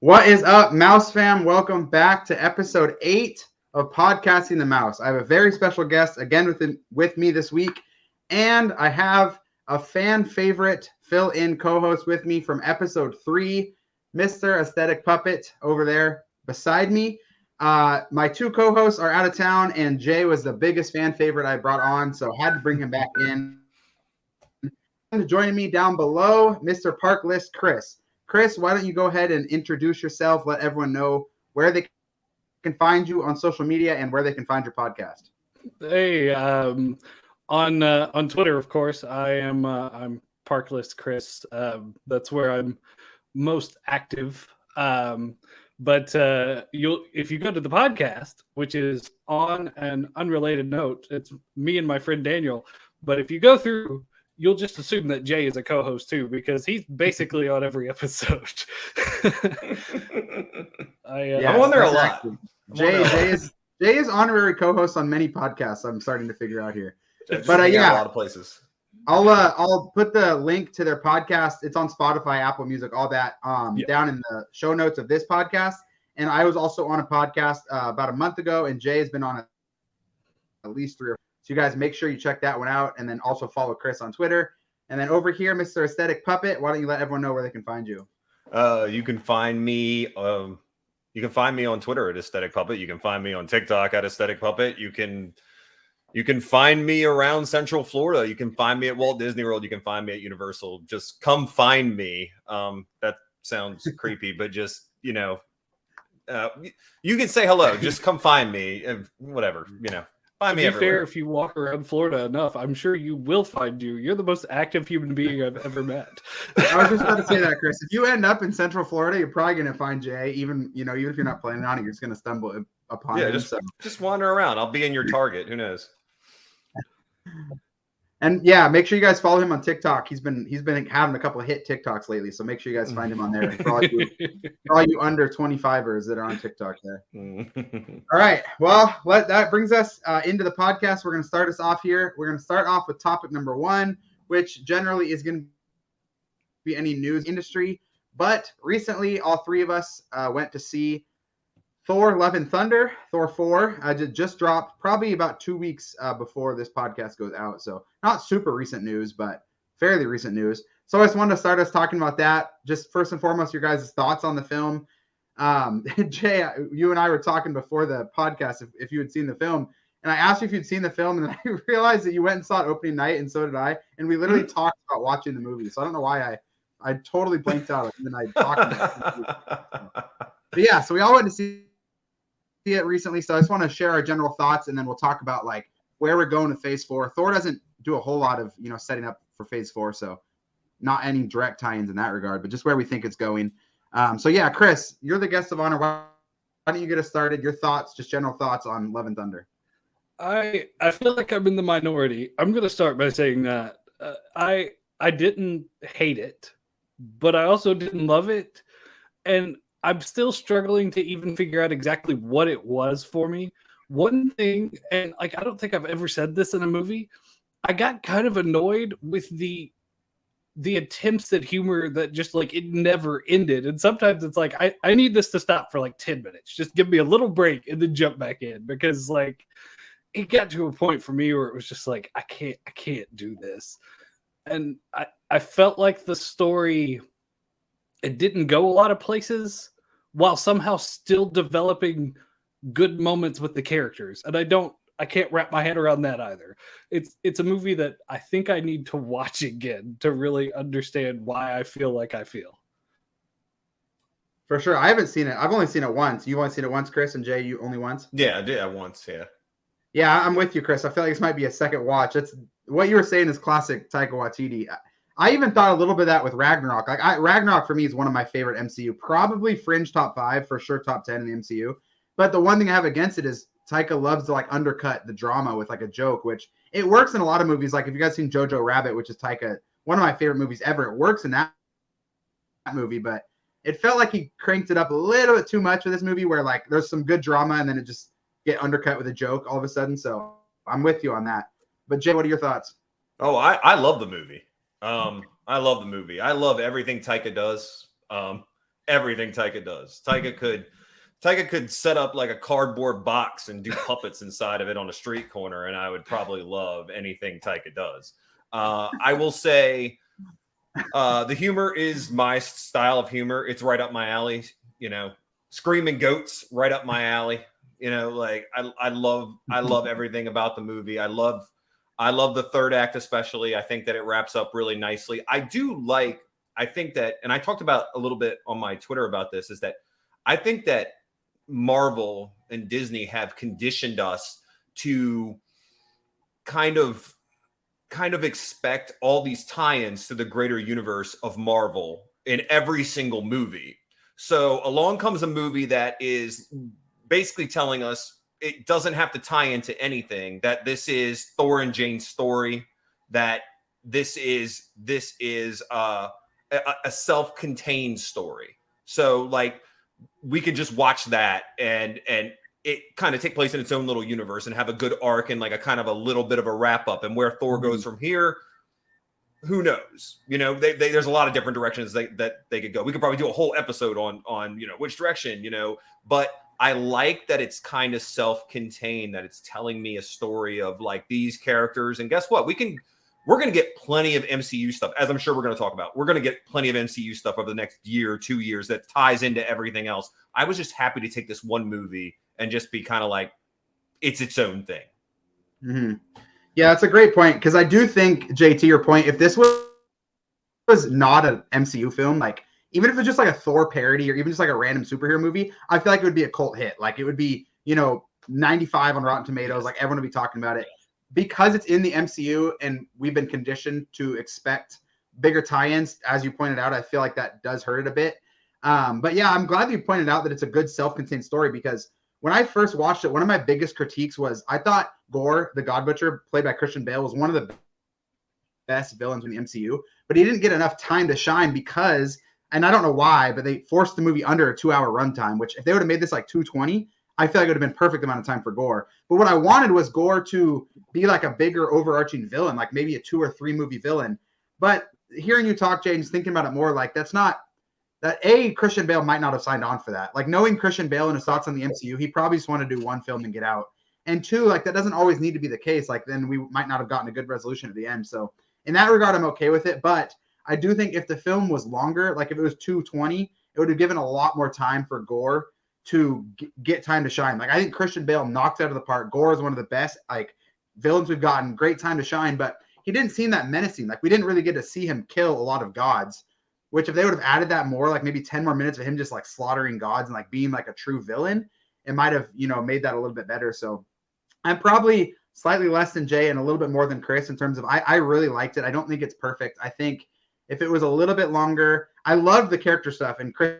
What is up, Mouse fam? Welcome back to episode 8 of Podcasting the Mouse. I have a very special guest again with me this week, and I have a fan favorite fill-in co-host with me from episode 3, Mr. Aesthetic Puppet over there beside me. My two co-hosts are out of town, and Jay was the biggest fan favorite I brought on, so I had to bring him back in. And joining me down below, Mr. ParkListKris. Kris, why don't you go ahead and introduce yourself, let everyone know where they can find you on social media and where they can find your podcast. Hey, on Twitter, of course, I'm ParkListKris. That's where I'm most active. But if you go to the podcast, which is on an unrelated note, it's me and my friend Daniel. But if you go through, you'll just assume that Jay is a co-host too, because he's basically on every episode. I'm on there a lot. Jay is honorary co-host on many podcasts. I'm starting to figure out here. But a lot of places. I'll put the link to their podcast. It's on Spotify, Apple Music, all that down in the show notes of this podcast. And I was also on a podcast about a month ago, and Jay has been on at least 3 or 4. So you guys make sure you check that one out, and then also follow Kris on Twitter. And then over here, Mr. Aesthetic Puppet, why don't you let everyone know where they can find you? You can find me. You can find me on Twitter at Aesthetic Puppet. You can find me on TikTok at Aesthetic Puppet. You can find me around Central Florida. You can find me at Walt Disney World. You can find me at Universal. Just come find me. That sounds creepy, but just you can say hello. Just come find me. Whatever. Find me everywhere. Fair, if you walk around Florida enough, I'm sure you will find you. You're the most active human being I've ever met. I was just about to say that, Kris. If you end up in Central Florida, you're probably going to find Jay. Even if you're not planning on it, you're just going to stumble upon him. Just wander around. I'll be in your target. Who knows? And yeah, make sure you guys follow him on TikTok. He's been having a couple of hit TikToks lately, so make sure you guys find him on there. For all you under 25ers that are on TikTok there. All right, well, that brings us into the podcast. We're going to start us off here. We're going to start off with topic number 1, which generally is going to be any news industry. But recently, all 3 of us went to see Thor: Love and Thunder, Thor 4. Just dropped probably about 2 weeks before this podcast goes out. So not super recent news, but fairly recent news. So I just wanted to start us talking about that. Just first and foremost, your guys' thoughts on the film. Jay, you and I were talking before the podcast if you had seen the film. And I asked you if you'd seen the film, and then I realized that you went and saw it opening night, and so did I. And we literally talked about watching the movie. So I don't know why I totally blanked out. And then I talked about the movie. But yeah, so we all went to see it recently, so I just want to share our general thoughts, and then we'll talk about where we're going to Phase 4. Thor doesn't do a whole lot of setting up for Phase 4, so not any direct tie-ins in that regard, but just where we think it's going. So yeah, Kris, you're the guest of honor. Why don't you get us started? Your thoughts, just general thoughts on Love and Thunder. I feel like I'm in the minority. I'm going to start by saying that I didn't hate it, but I also didn't love it, and I'm still struggling to even figure out exactly what it was for me. One thing, and I don't think I've ever said this in a movie, I got kind of annoyed with the attempts at humor that just it never ended. And sometimes it's I need this to stop for 10 minutes. Just give me a little break and then jump back in, because it got to a point for me where it was just I can't do this. And I felt like the story, it didn't go a lot of places while somehow still developing good moments with the characters. And I can't wrap my head around that either. It's a movie that I think I need to watch again to really understand why I feel like I feel. For sure. I haven't seen it. I've only seen it once. You've only seen it once, Kris, and Jay, you only once? Yeah, I did once, yeah. Yeah, I'm with you, Kris. I feel like this might be a second watch. It's what you were saying is classic Taika Waititi. I even thought a little bit of that with Ragnarok. Ragnarok for me is one of my favorite MCU, probably fringe top 5, for sure top 10 in the MCU. But the one thing I have against it is Taika loves to undercut the drama with a joke, which it works in a lot of movies. If you guys seen Jojo Rabbit, which is Taika, one of my favorite movies ever, it works in that movie. But it felt like he cranked it up a little bit too much with this movie, where there's some good drama and then it just get undercut with a joke all of a sudden. So I'm with you on that. But Jay, what are your thoughts? Oh, I love the movie. I love the movie. I love everything Taika does. everything Taika does. Taika could set up like a cardboard box and do puppets inside of it on a street corner, and I would probably love anything Taika does. I will say the humor is my style of humor. It's right up my alley. You know, screaming goats, right up my alley. You know, like I love everything about the movie. I love the third act especially. I think that it wraps up really nicely. I think that, and I talked about a little bit on my Twitter about this, is that I think that Marvel and Disney have conditioned us to kind of expect all these tie-ins to the greater universe of Marvel in every single movie. So along comes a movie that is basically telling us it doesn't have to tie into anything, that this is Thor and Jane's story, that this is a self-contained story. So like we could just watch that and it kind of take place in its own little universe and have a good arc and like a kind of a little bit of a wrap up, and where Thor goes from here, who knows? You know, there's a lot of different directions that they could go. We could probably do a whole episode on you know, which direction, you know, but I like that it's kind of self-contained, that it's telling me a story of like these characters. And guess what? We're going to get plenty of MCU stuff, as I'm sure we're going to talk about. We're going to get plenty of MCU stuff over the next year or 2 years that ties into everything else. I was just happy to take this one movie and just be kind of like, it's its own thing. Mm-hmm. Yeah, that's a great point, because I do think, Jay, to your point, if this was not an MCU film, like even if it's just like a Thor parody or even just like a random superhero movie, I feel like it would be a cult hit. Like it would be, you know, 95 on Rotten Tomatoes. Like everyone would be talking about it. Because it's in the MCU and we've been conditioned to expect bigger tie-ins, as you pointed out, I feel like that does hurt it a bit. But yeah, I'm glad that you pointed out that it's a good self-contained story, because when I first watched it, one of my biggest critiques was I thought Gore, the God Butcher, played by Christian Bale, was one of the best villains in the MCU, but he didn't get enough time to shine because, and I don't know why, but they forced the movie under a 2-hour runtime, which if they would have made this like 220, I feel like it would have been perfect amount of time for Gore. But what I wanted was Gore to be like a bigger overarching villain, like maybe a 2 or 3 movie villain. But hearing you talk, Jay, and just thinking about it more, like that's not that. Christian Bale might not have signed on for that. Like knowing Christian Bale and his thoughts on the MCU, he probably just wanted to do one film and get out. And 2, like that doesn't always need to be the case. Like then we might not have gotten a good resolution at the end. So in that regard, I'm okay with it. But I do think if the film was longer, like if it was 220, it would have given a lot more time for Gore to get time to shine. Like I think Christian Bale knocked out of the park. Gore is one of the best like villains we've gotten. Great time to shine, but he didn't seem that menacing. Like we didn't really get to see him kill a lot of gods, which if they would have added that more, like maybe 10 more minutes of him just like slaughtering gods and like being like a true villain, it might have, you know, made that a little bit better. So I'm probably slightly less than Jay and a little bit more than Kris in terms of I really liked it. I don't think it's perfect. I think if it was a little bit longer, I love the character stuff, and Kris,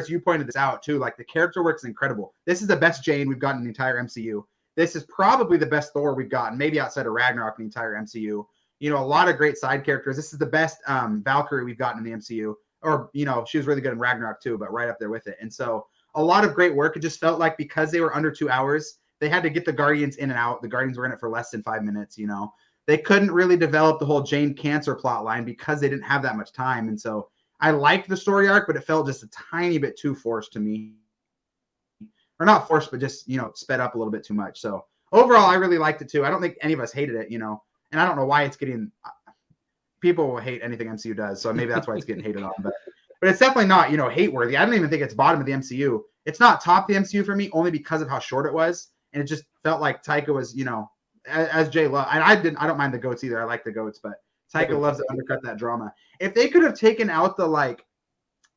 you pointed this out too, like the character work is incredible. This is the best Jane we've gotten in the entire MCU. This is probably the best Thor we've gotten, maybe outside of Ragnarok in the entire MCU. You know, a lot of great side characters. This is the best Valkyrie we've gotten in the MCU. Or, you know, she was really good in Ragnarok too, but right up there with it. And so a lot of great work. It just felt like because they were under 2 hours, they had to get the Guardians in and out. The Guardians were in it for less than 5 minutes, you know. They couldn't really develop the whole Jane Cancer plot line because they didn't have that much time. And so I liked the story arc, but it felt just a tiny bit too forced to me. Or not forced, but just, you know, sped up a little bit too much. So overall, I really liked it too. I don't think any of us hated it, you know. And I don't know why it's getting – people will hate anything MCU does. So maybe that's why it's getting hated on. But it's definitely not, you know, hate-worthy. I don't even think it's bottom of the MCU. It's not top the MCU for me only because of how short it was. And it just felt like Taika was, you know, as Jay loved. And I don't mind the goats either. I like the goats, but Taika loves to undercut that drama. If they could have taken out the like,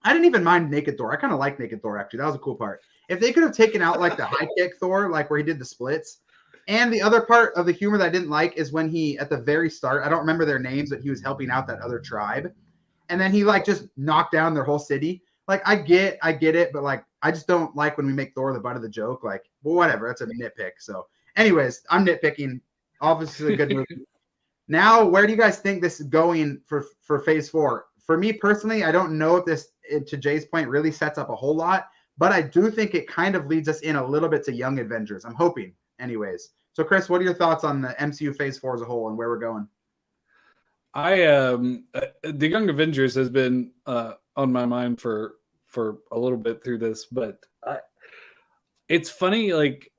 I didn't even mind Naked Thor. I kind of like Naked Thor actually. That was a cool part. If they could have taken out like the high kick Thor, like where he did the splits, and the other part of the humor that I didn't like is when he at the very start, I don't remember their names, but he was helping out that other tribe, and then he like just knocked down their whole city. Like I get it, but like I just don't like when we make Thor the butt of the joke. Like, well, whatever. That's a nitpick. So, anyways, I'm nitpicking. Obviously, a good movie. Now, where do you guys think this is going for Phase 4? For me personally, I don't know if this, to Jay's point, really sets up a whole lot, but I do think it kind of leads us in a little bit to Young Avengers. I'm hoping, anyways. So, Kris, what are your thoughts on the MCU Phase 4 as a whole and where we're going? The Young Avengers has been on my mind for for a little bit through this, but it's funny. Like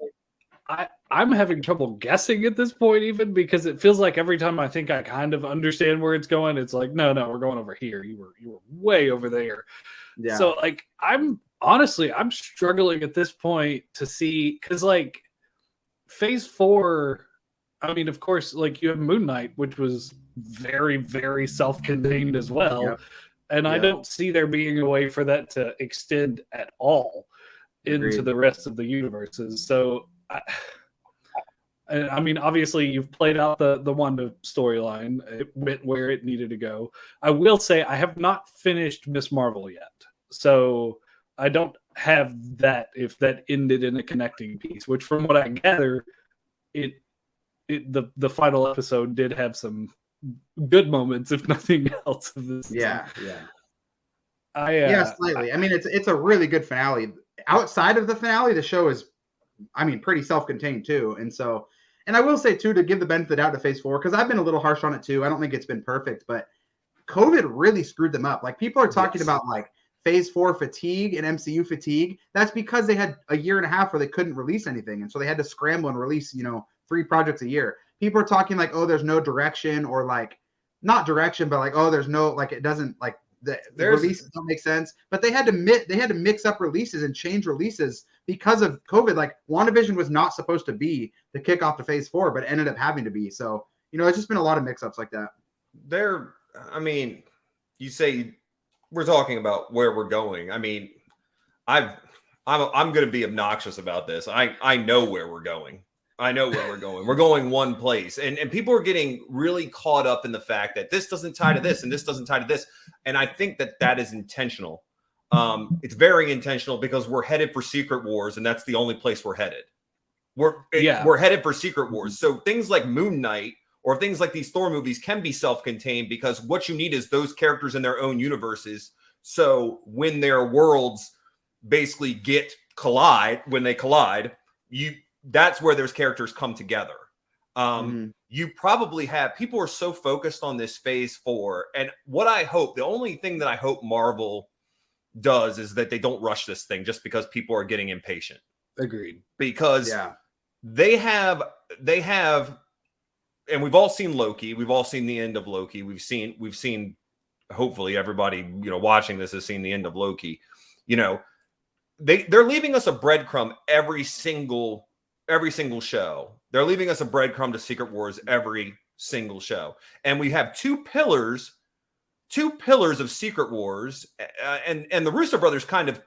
I'm having trouble guessing at this point, even because it feels like every time I think I kind of understand where it's going, it's like, no, we're going over here. You were way over there. Yeah. So like, I'm struggling at this point to see, because like Phase 4, I mean, of course, like you have Moon Knight, which was very, very self-contained as well. Yep. And I don't see there being a way for that to extend at all into the rest of the universes. So I mean, obviously, you've played out the Wanda storyline. It went where it needed to go. I will say I have not finished Miss Marvel yet. So I don't have that if that ended in a connecting piece, which from what I gather, the final episode did have some good moments, if nothing else. Of this Yeah. Yeah. Slightly. I mean, it's a really good finale. Outside of the finale, the show is, I mean, pretty self-contained too. And I will say too, to give the benefit of the doubt to Phase 4, because I've been a little harsh on it too. I don't think it's been perfect, but COVID really screwed them up. Like people are talking about like Phase 4 fatigue and MCU fatigue. That's because they had a year and a half where they couldn't release anything, and so they had to scramble and release 3 projects a year. People are talking like, oh, there's no direction, or like not direction, but like, oh, there's no, like, it doesn't, like the releases don't make sense. But they had to mix up releases and change releases because of COVID. Like WandaVision was not supposed to be the kickoff to Phase 4, but ended up having to be. So it's just been a lot of mix-ups like that. I mean, you say we're talking about where we're going. I mean, I'm going to be obnoxious about this. I know where we're going. I know where we're going. We're going one place. And people are getting really caught up in the fact that this doesn't tie to this and this doesn't tie to this. And I think that is intentional. It's very intentional because we're headed for Secret Wars, and that's the only place we're headed. We're headed for Secret Wars. So things like Moon Knight or things like these Thor movies can be self-contained because what you need is those characters in their own universes. So when their worlds basically collide, that's where those characters come together. You probably have, people are so focused on this Phase 4. And the only thing that I hope Marvel does is that they don't rush this thing just because people are getting impatient. Agreed. Because they have, and we've all seen Loki. We've all seen the end of Loki. We've seen, hopefully everybody, watching this has seen the end of Loki. They're leaving us a breadcrumb every single show. They're leaving us a breadcrumb to Secret Wars every single show. And we have two pillars of Secret Wars. And the Russo brothers kind of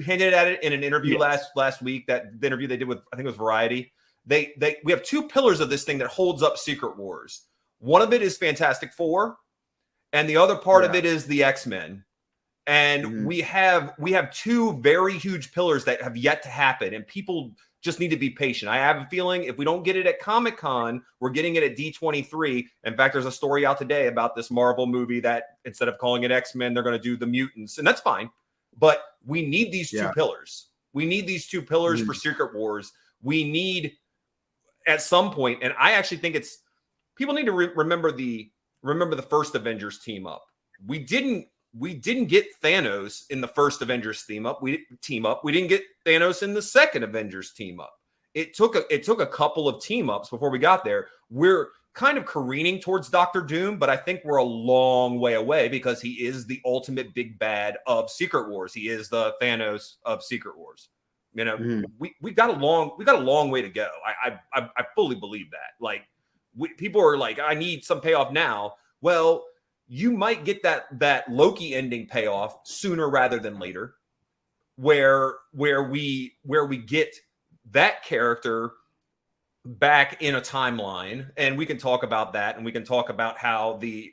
hinted at it in an interview last week, the interview they did with, I think it was Variety. We have two pillars of this thing that holds up Secret Wars. One of it is Fantastic Four, and the other part of it is the X-Men. And we have two very huge pillars that have yet to happen, and people just need to be patient. I have a feeling if we don't get it at Comic-Con, we're getting it at D23. In fact, there's a story out today about this Marvel movie that instead of calling it X-Men, they're going to do the mutants, and that's fine. But we need these two pillars. We need these two pillars for Secret Wars. We need at some point, and I actually think people need to remember the first Avengers team up. We didn't get Thanos in the first Avengers team up. We didn't get Thanos in the second Avengers team up. It took a couple of team ups before we got there. We're kind of careening towards Doctor Doom, but I think we're a long way away because he is the ultimate big bad of Secret Wars. He is the Thanos of Secret Wars. We got a long way to go. I fully believe that. Like people are like, I need some payoff now. Well, you might get that Loki ending payoff sooner rather than later, where we get that character back in a timeline, and we can talk about that, and we can talk about how the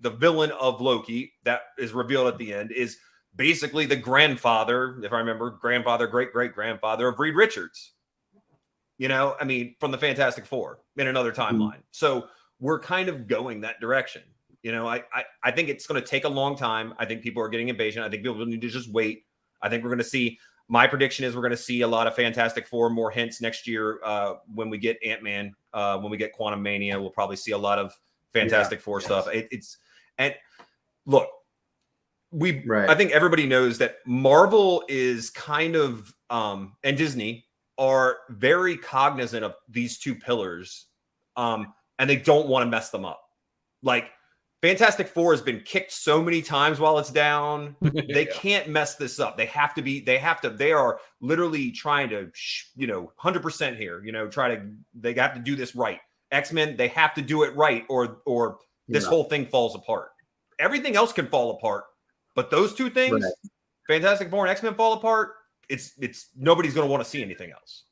villain of Loki that is revealed at the end is basically the grandfather, if I remember, great-great-grandfather of Reed Richards. From the Fantastic Four in another timeline. So we're kind of going that direction. I think it's going to take a long time. I think people are getting impatient. I think people need to just wait. I think we're going to see, my prediction is we're going to see a lot of Fantastic Four, more hints next year when we get Ant-Man, when we get Quantum Mania. We'll probably see a lot of Fantastic Four stuff. And look, I think everybody knows that Marvel is kind of and Disney are very cognizant of these two pillars, and they don't want to mess them up. Like Fantastic Four has been kicked so many times while it's down. They can't mess this up. They are literally trying to, 100% here, they have to do this right. X-Men, they have to do it right or this whole thing falls apart. Everything else can fall apart, but those two things, Fantastic Four and X-Men fall apart. It's nobody's going to want to see anything else.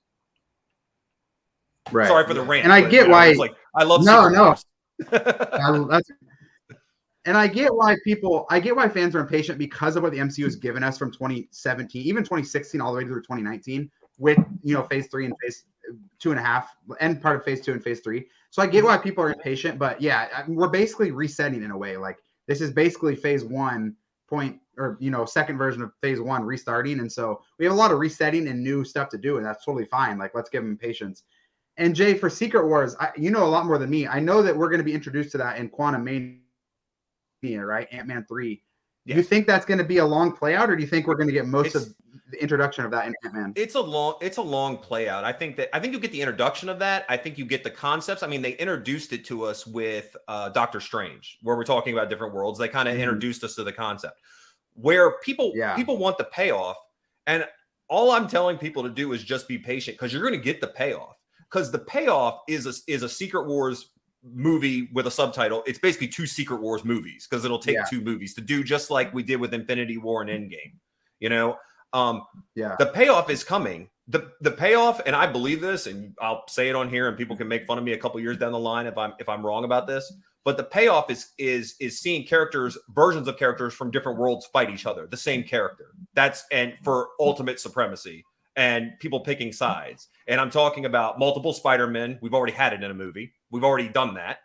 Right. Sorry for the rant. And I get why. It's like, I love And I get why fans are impatient because of what the MCU has given us from 2017, even 2016, all the way through 2019, with Phase 3 and Phase 2.5, and part of Phase 2 and Phase 3. So I get why people are impatient, but yeah, we're basically resetting in a way. Like this is basically Phase 1 second version of Phase 1 restarting, and so we have a lot of resetting and new stuff to do, and that's totally fine. Like let's give them patience. And Jay, for Secret Wars, you know a lot more than me. I know that we're going to be introduced to that in Quantumania, right? Ant-Man 3. Yes. Do you think that's going to be a long play out, or do you think we're going to get most of the introduction of that in Ant-Man? It's a long play out. I think you get the introduction of that. I think you get the concepts. I mean, they introduced it to us with Doctor Strange, where we're talking about different worlds. They kind of introduced us to the concept where people want the payoff. And all I'm telling people to do is just be patient, because you're going to get the payoff. Because the payoff is a Secret Wars movie with a subtitle. It's basically two Secret Wars movies, because it'll take two movies to do, just like we did with Infinity War and Endgame. The payoff is coming. The payoff, and I believe this, and I'll say it on here, and people can make fun of me a couple years down the line if I'm wrong about this. But the payoff is seeing versions of characters from different worlds fight each other, the same character. And for ultimate supremacy. And people picking sides. And I'm talking about multiple Spider-Men. We've already had it in a movie. We've already done that.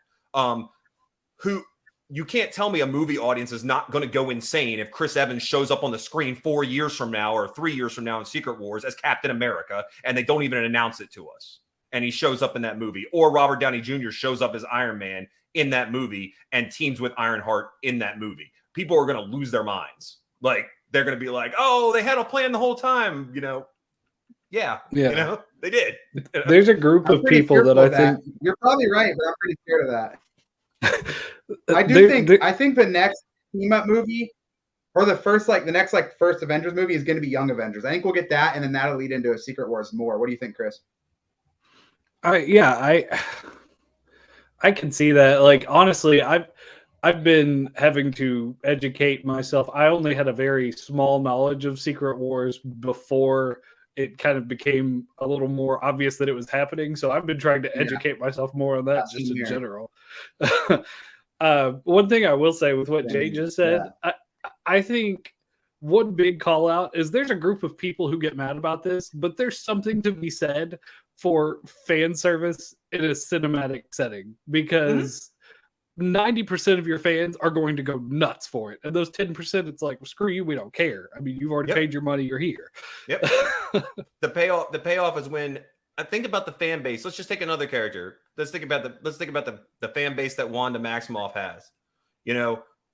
Who you can't tell me a movie audience is not going to go insane if Chris Evans shows up on the screen 4 years from now or 3 years from now in Secret Wars as Captain America, and they don't even announce it to us. And he shows up in that movie. Or Robert Downey Jr. shows up as Iron Man in that movie and teams with Ironheart in that movie. People are going to lose their minds. Like, they're going to be like, oh, they had a plan the whole time, Yeah, they did. There's a group of people that I think you're probably right, but I'm pretty scared of that. I think the next team up movie, or the next first Avengers movie, is going to be Young Avengers. I think we'll get that, and then that'll lead into a Secret Wars more. What do you think, Kris? I can see that. Like, honestly, I've been having to educate myself. I only had a very small knowledge of Secret Wars before it kind of became a little more obvious that it was happening. So I've been trying to educate myself more on that just in general. One thing I will say with what Jay just said, I think one big call out is there's a group of people who get mad about this, but there's something to be said for fan service in a cinematic setting, because 90% of your fans are going to go nuts for it. And those 10%, it's like, well, screw you, we don't care. I mean, you've already paid your money, you're here. Yep. The payoff is when I think about the fan base. Let's just take another character. Let's think about the fan base that Wanda Maximoff has.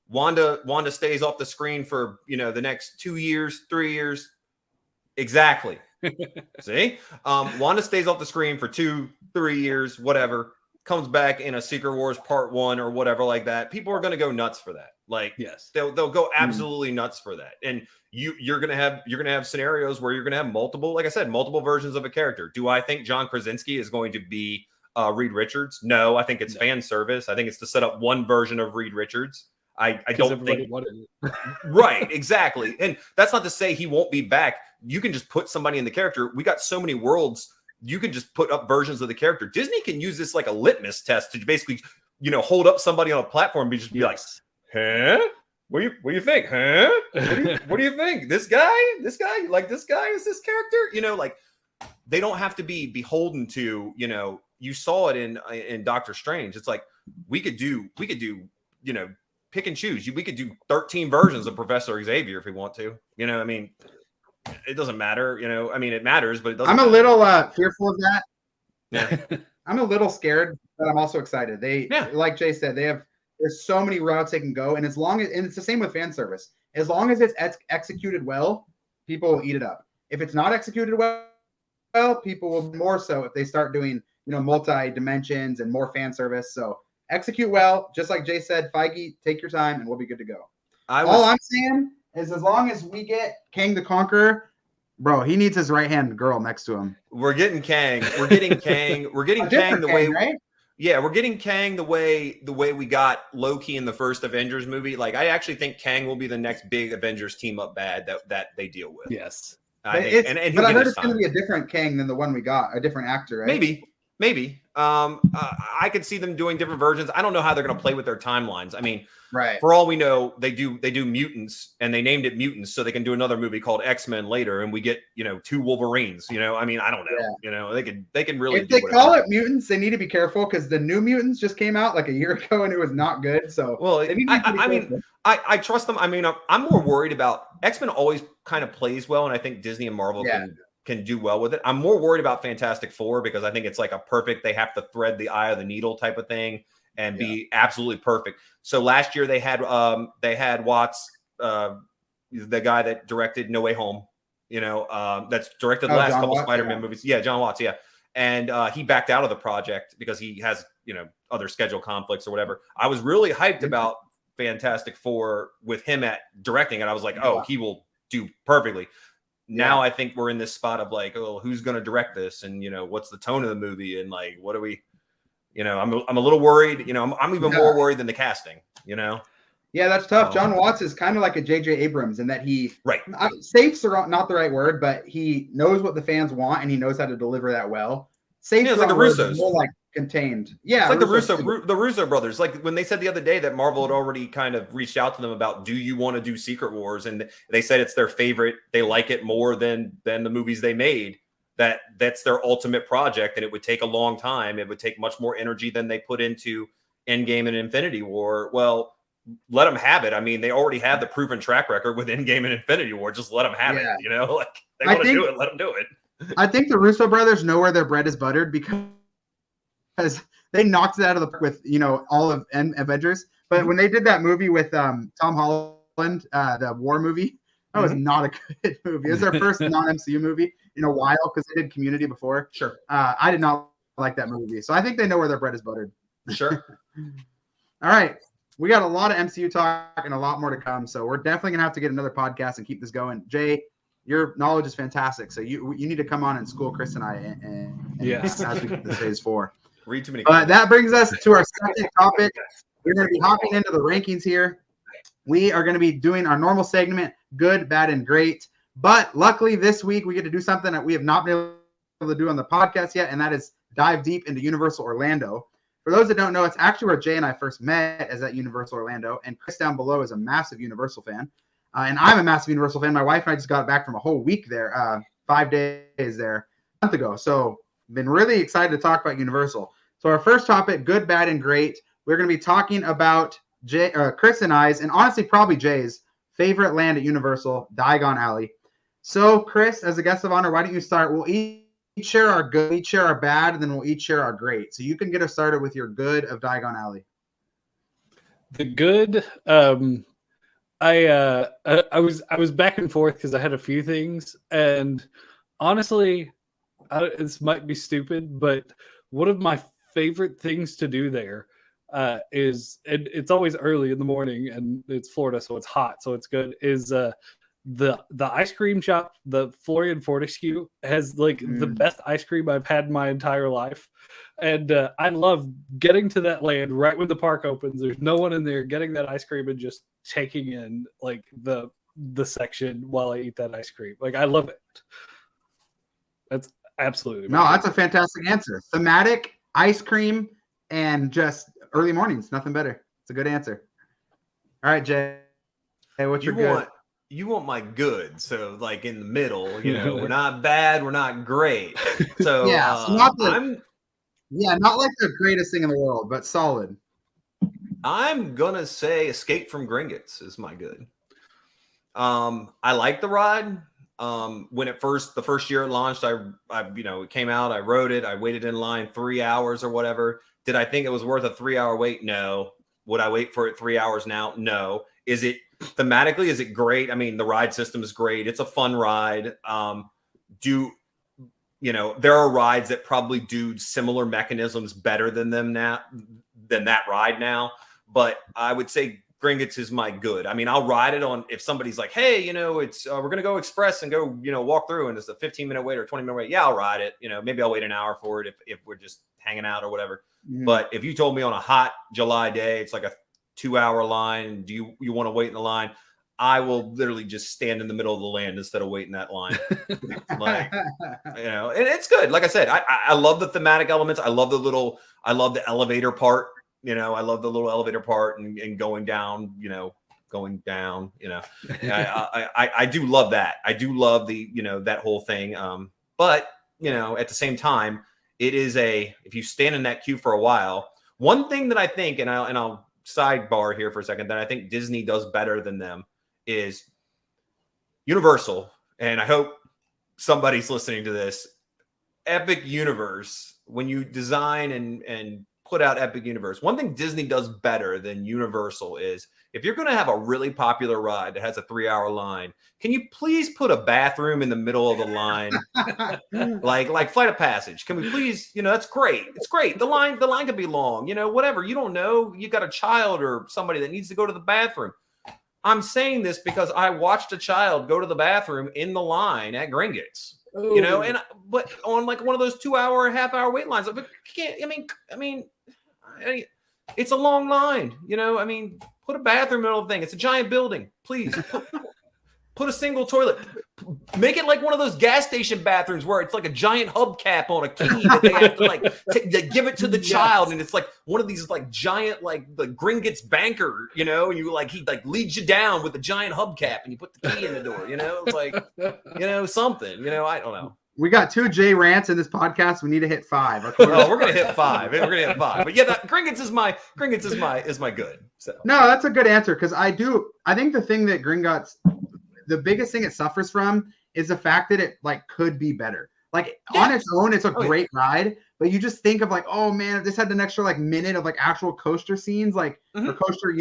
Wanda stays off the screen for, the next 2 years, 3 years. Exactly. See? Wanda stays off the screen for 2-3 years, whatever. Comes back in a Secret Wars Part 1 or whatever like that. People are going to go nuts for that. Like, yes, they'll go absolutely nuts for that. And you're going to have scenarios where you're going to have multiple versions of a character. Do I think John Krasinski is going to be Reed Richards? No, I think it's fan service. I think it's to set up one version of Reed Richards. I don't think right, exactly. And that's not to say he won't be back. You can just put somebody in the character. We got so many worlds. You can just put up versions of the character. Disney can use this like a litmus test to basically, hold up somebody on a platform and just be like, huh? What do you think? Huh? What do you think? This guy, is this character? Like, they don't have to be beholden to, you saw it in Doctor Strange. It's like, we could do, pick and choose. We could do 13 versions of Professor Xavier if we want to. It doesn't matter. It matters, but it doesn't. I'm a little fearful of that. Yeah. I'm a little scared, but I'm also excited. Like Jay said, there's so many routes they can go, and it's the same with fan service. As long as it's executed well, people will eat it up. If it's not executed well, people will more so if they start doing, multi dimensions and more fan service. So execute well, just like Jay said, Feige, take your time and we'll be good to go. All I'm saying is as long as we get Kang the Conqueror, bro, he needs his right-hand girl next to him. We're getting Kang. We're getting Kang. We're getting Kang the way, right? Yeah, we're getting Kang the way we got Loki in the first Avengers movie. Like, I actually think Kang will be the next big Avengers team up bad that they deal with. Yes. But I heard it's going to be a different Kang than the one we got, a different actor, right? Maybe. I could see them doing different versions. I don't know how they're going to play with their timelines. I mean, right. For all we know, they do mutants, and they named it Mutants so they can do another movie called X-Men later, and we get 2 Wolverines. I mean, I don't know. Yeah. They can really. If they call it mutants, they need to be careful because the New Mutants just came out like a year ago and it was not good. So I trust them. I mean, I'm more worried about X-Men. Always kind of plays well, and I think Disney and Marvel can do well with it. I'm more worried about Fantastic Four because I think it's like a perfect. They have to thread the eye of the needle type of thing and be absolutely perfect. So last year they had Watts, the guy that directed No Way Home, that's directed the last couple Spider-Man movies. Yeah, John Watts. Yeah. And he backed out of the project because he has, other schedule conflicts or whatever. I was really hyped about Fantastic Four with him at directing, and I was like, oh, he will do perfectly. Now I think we're in this spot of like, oh, who's going to direct this? And, what's the tone of the movie? And like, what do we, I'm a little worried, I'm even more worried than the casting, Yeah, that's tough. John Watts is kind of like a J.J. Abrams in that he safes are not the right word, but he knows what the fans want and he knows how to deliver that well. Safe it's like the Russos. More like contained. Yeah. It's like the Russo brothers. Like when they said the other day that Marvel had already kind of reached out to them about, do you want to do Secret Wars? And they said it's their favorite. They like it more than the movies they made. That's their ultimate project. And it would take a long time. It would take much more energy than they put into Endgame and Infinity War. Well, let them have it. I mean, they already have the proven track record with Endgame and Infinity War. Just let them have it. Like they want to do it. Let them do it. I think the Russo brothers know where their bread is buttered because they knocked it out of the park with all of Avengers. But when they did that movie with Tom Holland, the war movie, that was not a good movie. It was their first non-MCU movie in a while because they did Community before. Sure. I did not like that movie, so I think they know where their bread is buttered. Sure. All right, we got a lot of MCU talk and a lot more to come, so we're definitely gonna have to get another podcast and keep this going. Jay, your knowledge is fantastic, so you need to come on and school Kris and I and as we get this Phase 4. Read too many. That brings us to our second topic. We're going to be hopping into the rankings here. We are going to be doing our normal segment, good, bad, and great. But luckily this week we get to do something that we have not been able to do on the podcast yet, and that is dive deep into Universal Orlando. For those that don't know, it's actually where Jay and I first met, as at Universal Orlando, and Kris down below is a massive Universal fan. And I'm a massive Universal fan. My wife and I just got back from a whole week there, 5 days there a month ago. So been really excited to talk about Universal. So our first topic, good, bad, and great. We're going to be talking about Kris and I's, and honestly probably Jay's, favorite land at Universal, Diagon Alley. So Kris, as a guest of honor, why don't you start? We'll each share our good, each share our bad, and then we'll each share our great. So you can get us started with your good of Diagon Alley. The good, I was back and forth because I had a few things, and honestly, this might be stupid, but one of my favorite things to do there is, and it's always early in the morning, and it's Florida, so it's hot, so it's good. Is the ice cream shop, the Florian Fortescue, has like the best ice cream I've had in my entire life. And I love getting to that land right when the park opens. There's no one in there, getting that ice cream and just taking in like the section while I eat that ice cream. Like, I love it. That's absolutely that's a fantastic answer. Thematic, ice cream, and just early mornings. Nothing better. It's a good answer. All right, Jay. Hey, what's your good? You want my good, so like in the middle. We're not bad, we're not great. So not like the greatest thing in the world, but solid. I'm gonna say Escape from Gringotts is my good. I like the ride. When the first year it launched, I it came out, I rode it, I waited in line 3 hours or whatever. Did I think it was worth a 3 hour wait? No. Would I wait for it 3 hours now? No. Is it thematically, is it great? I mean, the ride system is great. It's a fun ride. There are rides that probably do similar mechanisms better than that ride now. But I would say Gringotts is my good. I mean, I'll ride it on if somebody's like, hey, it's we're gonna go express and go, walk through, and it's a 15-minute wait or 20-minute wait. Yeah, I'll ride it. Maybe I'll wait an hour for it if we're just hanging out or whatever. Mm. But if you told me on a hot July day, it's like a 2-hour line, do you want to wait in the line? I will literally just stand in the middle of the land instead of waiting that line. And it's good. Like I said, I love the thematic elements. I love the elevator part. I love the little elevator part and going down, I do love that. I do love that whole thing. But at the same time, it is if you stand in that queue for a while, one thing that I think, and I'll sidebar here for a second, that I think Disney does better than them is Universal. And I hope somebody's listening to this. Epic Universe, when you design and put out Epic Universe, one thing Disney does better than Universal is if you're going to have a really popular ride that has a 3-hour line, can you please put a bathroom in the middle of the line? like Flight of Passage. Can we please, that's great. It's great. The line could be long, whatever. You don't know. You got a child or somebody that needs to go to the bathroom. I'm saying this because I watched a child go to the bathroom in the line at Gringotts. Ooh. But on like one of those 2-hour, half-hour wait lines, but can't. I mean, it's a long line. Put a bathroom in the middle of the thing. It's a giant building. Please put a single toilet. Make it like one of those gas station bathrooms where it's like a giant hubcap on a key that they have to give it to the child, and it's like one of these like giant like the Gringotts banker, and you he leads you down with a giant hubcap, and you put the key in the door. It's like something. I don't know. We got 2 J rants in this podcast. We need to hit 5. Oh, we're gonna hit 5. But yeah, Gringotts is my good. So no, that's a good answer because I think the thing that Gringotts, the biggest thing it suffers from is the fact that it could be better. On its own, it's a great ride, but you just think of oh man, if this had an extra minute of actual coaster scenes, or coaster,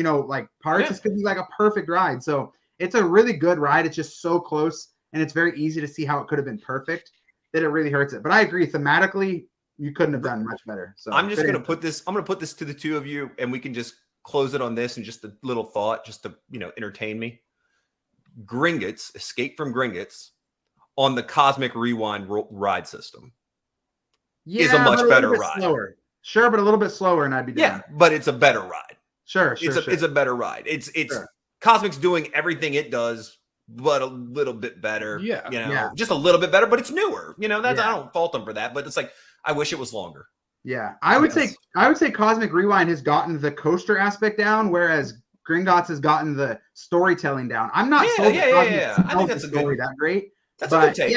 parts, this could be a perfect ride. So it's a really good ride. It's just so close, and it's very easy to see how it could have been perfect that it really hurts it. But I agree, thematically, you couldn't have done much better. So I'm just gonna put this to the two of you, and we can just close it on this and just a little thought, just to entertain me. Gringotts, Escape from Gringotts on the Cosmic Rewind ride system is a much better ride. Slower. Sure, but a little bit slower, and I'd be down. Yeah, but it's a better ride. Sure. It's a better ride. It's sure. Cosmic's doing everything it does, but a little bit better. Yeah. Just a little bit better, but it's newer. I don't fault them for that, but it's I wish it was longer. Yeah, I would say Cosmic Rewind has gotten the coaster aspect down, whereas Gringotts has gotten the storytelling down. I'm not sold I think that's a story that great. That's a good take.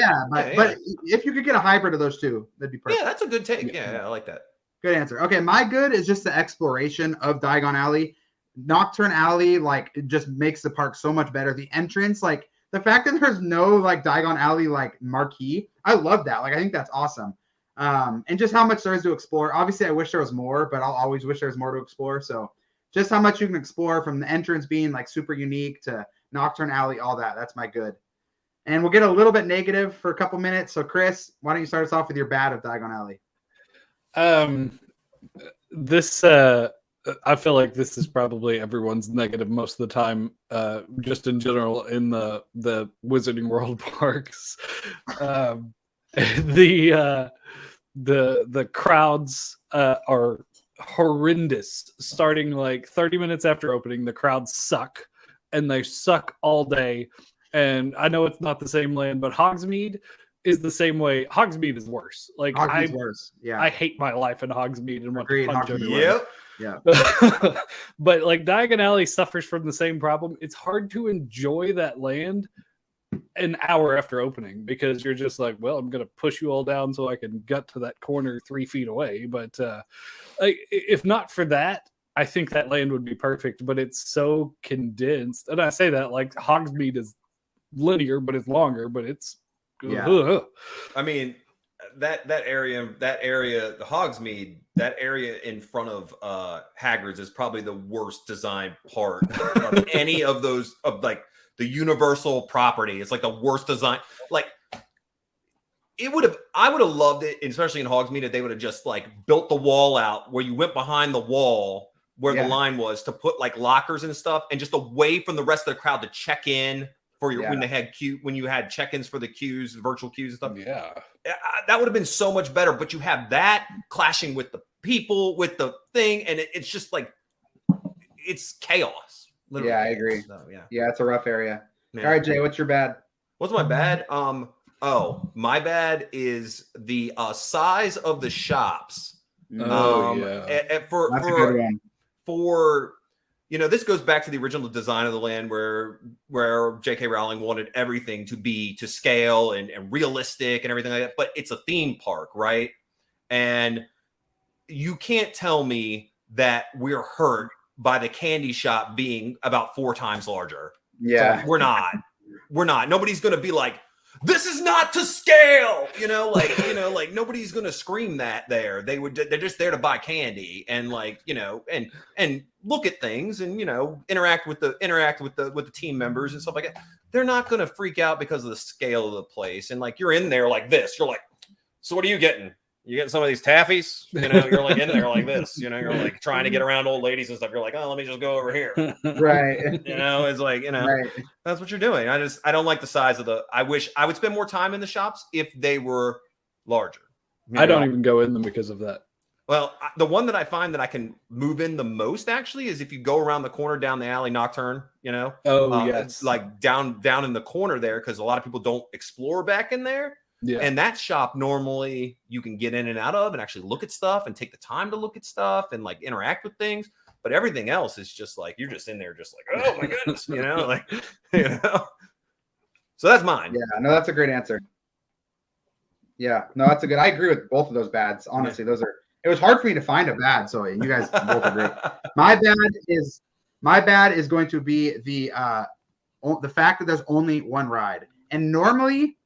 But if you could get a hybrid of those two, that'd be perfect. Yeah, that's a good take. Yeah, I like that. Good answer. Okay, my good is just the exploration of Diagon Alley. Nocturne Alley, it just makes the park so much better. The entrance, the fact that there's no Diagon Alley marquee, I love that. I think that's awesome. And just how much there is to explore. Obviously, I wish there was more, but I'll always wish there was more to explore. So just how much you can explore from the entrance being super unique to Nocturne Alley, all that. That's my good. And we'll get a little bit negative for a couple minutes. So Kris, why don't you start us off with your bad of Diagon Alley? I feel like this is probably everyone's negative most of the time, just in general in the Wizarding World parks. The crowds are horrendous. Starting 30 minutes after opening, the crowds suck, and they suck all day. And I know it's not the same land, but Hogsmeade is the same way. Hogsmeade is worse. Hogsmeade's worse. Yeah, I hate my life in Hogsmeade and want to punch everyone. Yep. Yeah. But Diagon Alley suffers from the same problem. It's hard to enjoy that land an hour after opening because you're just well, I'm going to push you all down so I can gut to that corner 3 feet away. But if not for that, I think that land would be perfect, but it's so condensed. And I say that Hogsmeade is linear, but it's longer, but it's I mean, that area, the Hogsmeade, that area in front of Hagrid's is probably the worst designed part of any of those, of like the Universal property. It's like the worst design. Like I would have loved it, especially in Hogsmeade, if they would have just like built the wall out where you went behind the wall where the line was to put like lockers and stuff, and just away from the rest of the crowd to check in for your when you had check-ins for the queues, virtual queues and stuff. Yeah, that would have been so much better. But you have that clashing with the people, with the thing, and it's just like it's chaos. Yeah, I agree. So, yeah, it's a rough area. Yeah. All right, Jay, what's your bad? What's my bad? My bad is the size of the shops. For this goes back to the original design of the land where J.K. Rowling wanted everything to be to scale and realistic and everything like that. But it's a theme park, right? And you can't tell me that we're hurt by the candy shop being about 4 times larger. Yeah, so we're not. Nobody's going to be like, this is not to scale, like nobody's going to scream that there. They're just there to buy candy and and look at things and, interact with the team members and stuff like that. They're not going to freak out because of the scale of the place. And like, you're in there like this, you're like, so what are you getting? You getting some of these taffies? You're like in there like this, you're like trying to get around old ladies and stuff. You're like, oh, let me just go over here. Right. It's like, right. That's what you're doing. I don't like the size of I wish I would spend more time in the shops if they were larger. I don't even go in them because of that. Well, the one that I find that I can move in the most actually is if you go around the corner down the alley Nocturne, yes. Like down in the corner there, because a lot of people don't explore back in there. Yeah. And that shop normally you can get in and out of and actually look at stuff and take the time to look at stuff and like interact with things. But everything else is just like, you're just in there just like, oh my goodness, So that's mine. Yeah, no, that's a great answer. Yeah, no, that's a good. I agree with both of those bads. Honestly, it was hard for me to find a bad. So you guys both agree. My bad is going to be the fact that there's only one ride. And normally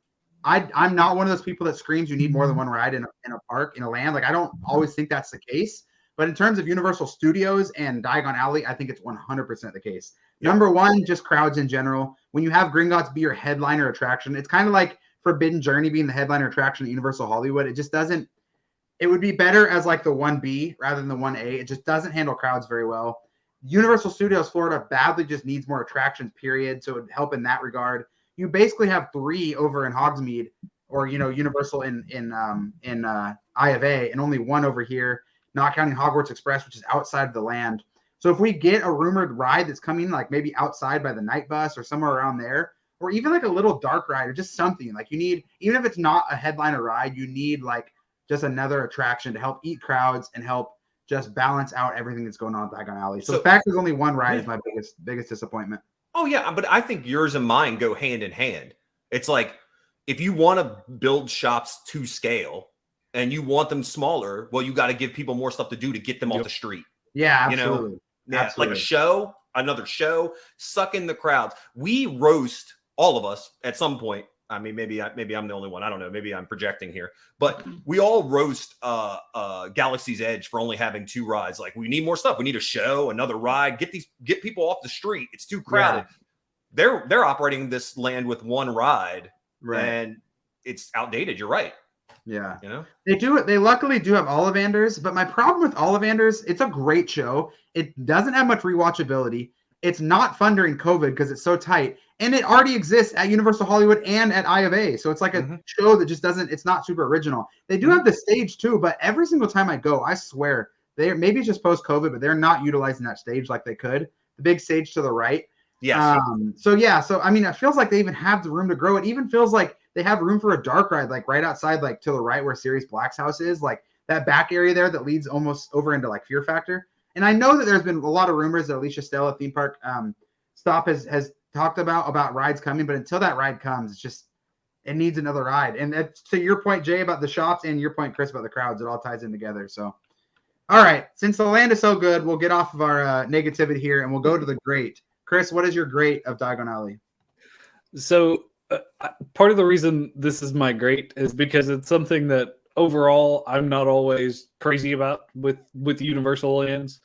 I'm not one of those people that screams you need more than one ride in a park, in a land. Like, I don't always think that's the case. But in terms of Universal Studios and Diagon Alley, I think it's 100% the case. Yep. Number one, just crowds in general. When you have Gringotts be your headliner attraction, it's kind of like Forbidden Journey being the headliner attraction at Universal Hollywood. It just doesn't – it would be better as like the 1B rather than the 1A. It just doesn't handle crowds very well. Universal Studios Florida badly just needs more attractions, period, so it would help in that regard. You basically have 3 over in Hogsmeade or, Universal in I of A, and only 1 over here, not counting Hogwarts Express, which is outside of the land. So if we get a rumored ride that's coming, like maybe outside by the night bus or somewhere around there, or even like a little dark ride or just something, like you need, even if it's not a headliner ride, you need like just another attraction to help eat crowds and help just balance out everything that's going on at Diagon Alley. So the fact there's only one ride is my biggest disappointment. Oh, yeah, but I think yours and mine go hand in hand. It's like, if you want to build shops to scale and you want them smaller, well, you got to give people more stuff to do to get them off the street. Yeah, absolutely. Like another show, suck in the crowds. We roast, all of us, at some point. I mean, maybe I'm the only one. I don't know. Maybe I'm projecting here. But we all roast Galaxy's Edge for only having 2 rides. Like, we need more stuff. We need a show, another ride. Get people off the street. It's too crowded. Yeah. They're operating this land with 1 ride, and it's outdated. You're right. Yeah. They do. They luckily do have Ollivanders, but my problem with Ollivanders, it's a great show. It doesn't have much rewatchability. It's not fun during COVID because it's so tight. And it already exists at Universal Hollywood and at I of A. So it's like a show that just doesn't, it's not super original. They do have the stage too, but every single time I go, I swear, maybe it's just post-COVID, but they're not utilizing that stage like they could. The big stage to the right. Yes. So I mean, it feels like they even have the room to grow. It even feels like they have room for a dark ride, like right outside, like to the right where Sirius Black's house is, like that back area there that leads almost over into like Fear Factor. And I know that there's been a lot of rumors that Alicia Stella theme park stop has talked about rides coming, but until that ride comes, it needs another ride. And that's to your point, Jay, about the shops, and your point, Kris, about the crowds. It all ties in together. So, all right, since the land is so good, we'll get off of our negativity here and we'll go to the great. Kris, what is your great of Diagon Alley? So part of the reason this is my great is because it's something that overall I'm not always crazy about with Universal lands,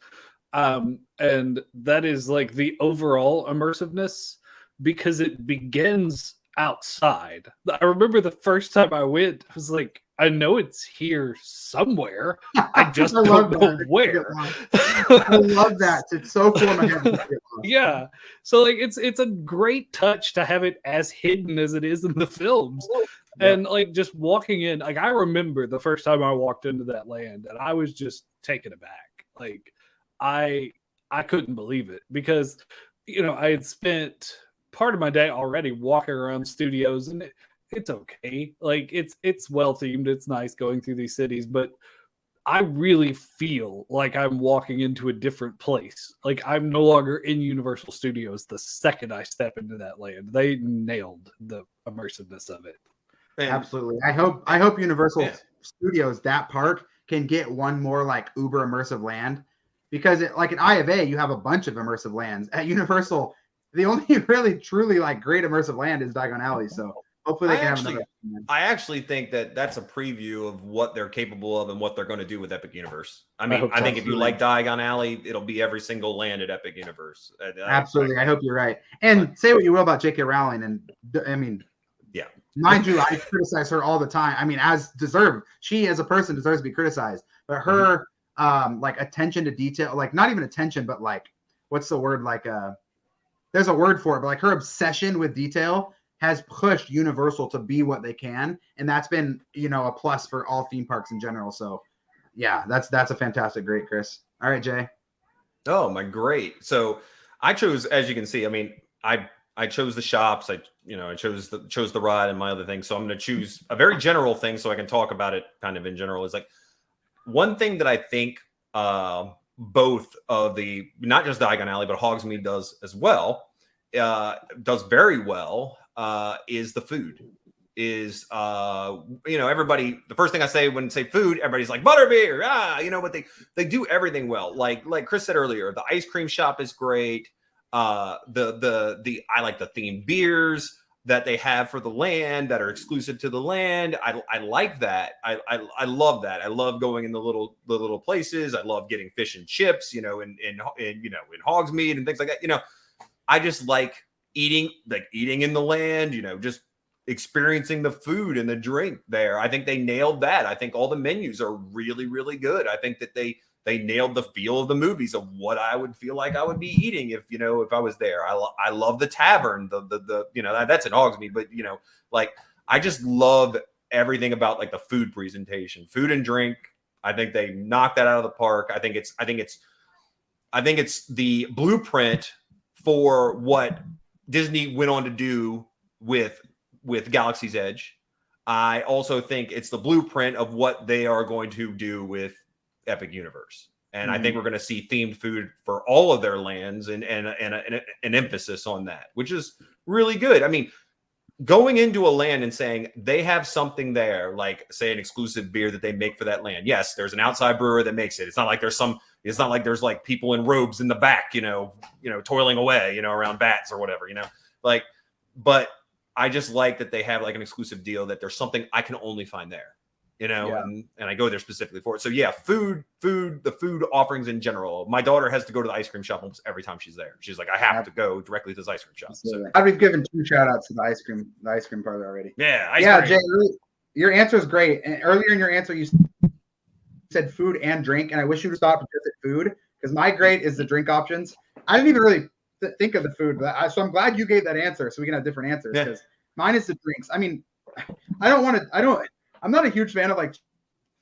and that is like the overall immersiveness, because it begins outside. I remember the first time I went, I was like, I know it's here somewhere, I just don't know where. I love that. It's so cool in my head. Yeah, so like it's a great touch to have it as hidden as it is in the films. And like just walking in, like I remember the first time I walked into that land and I was just taken aback. Like I couldn't believe it, because I had spent part of my day already walking around studios, and it's okay. Like it's well themed, it's nice going through these cities, but I really feel like I'm walking into a different place. Like I'm no longer in Universal Studios the second I step into that land. They nailed the immersiveness of it. Absolutely. I hope Universal Studios, that park, can get one more like uber immersive land, because like at I of A, you have a bunch of immersive lands. At Universal, the only really truly like great immersive land is Diagon Alley. So hopefully they can have another. I actually think that that's a preview of what they're capable of and what they're going to do with Epic Universe. I mean, I think if you like Diagon Alley, it'll be every single land at Epic Universe. Absolutely. I hope you're right. And say what you will about J.K. Rowling, and I mean, yeah, mind you, I criticize her all the time. I mean, as deserved. She as a person deserves to be criticized. But her like attention to detail, like not even attention, but like what's the word? Like there's a word for it, but like her obsession with detail has pushed Universal to be what they can, and that's been a plus for all theme parks in general. So yeah, that's a fantastic great, Kris. All right, Jay. Oh, my great. So I chose, as you can see, I mean, I chose the shops. I chose the ride and my other things. So I'm going to choose a very general thing so I can talk about it kind of in general. Is like one thing that I think both of the, not just Diagon Alley, but Hogsmeade does as well, does very well, is the food. Is everybody, the first thing I say when say food, everybody's like butterbeer, but they do everything well. Like Kris said earlier, the ice cream shop is great. I like the themed beers that they have for the land that are exclusive to the land. I like that. I love that. I love going in the little places. I love getting fish and chips, in Hogsmeade and things like that. I just like eating in the land, just experiencing the food and the drink there. I think they nailed that. I think all the menus are really, really good. I think that they nailed the feel of the movies of what I would feel like I would be eating if I was there. I love the tavern, that's in Hogsmeade, but I just love everything about like the food presentation, food and drink. I think they knocked that out of the park. I think it's the blueprint for what Disney went on to do with Galaxy's Edge. I also think it's the blueprint of what they are going to do with Epic Universe. And I think we're going to see themed food for all of their lands and an emphasis on that, which is really good. I mean, going into a land and saying they have something there, like say an exclusive beer that they make for that land. Yes, there's an outside brewer that makes it. It's not like there's like people in robes in the back, toiling away, around vats or whatever, but I just like that they have like an exclusive deal that there's something I can only find there, and I go there specifically for it. So yeah, the food offerings in general. My daughter has to go to the ice cream shop almost every time she's there. She's like, I have to go directly to this ice cream shop. So we've given 2 shout outs to the ice cream parlor already. Yeah. Jay, your answer is great. And earlier in your answer, you said food and drink, and I wish you would stop just at food, because my great is the drink options. I didn't even really think of the food, so I'm glad you gave that answer so we can have different answers, because mine is the drinks. I mean, I'm not a huge fan of like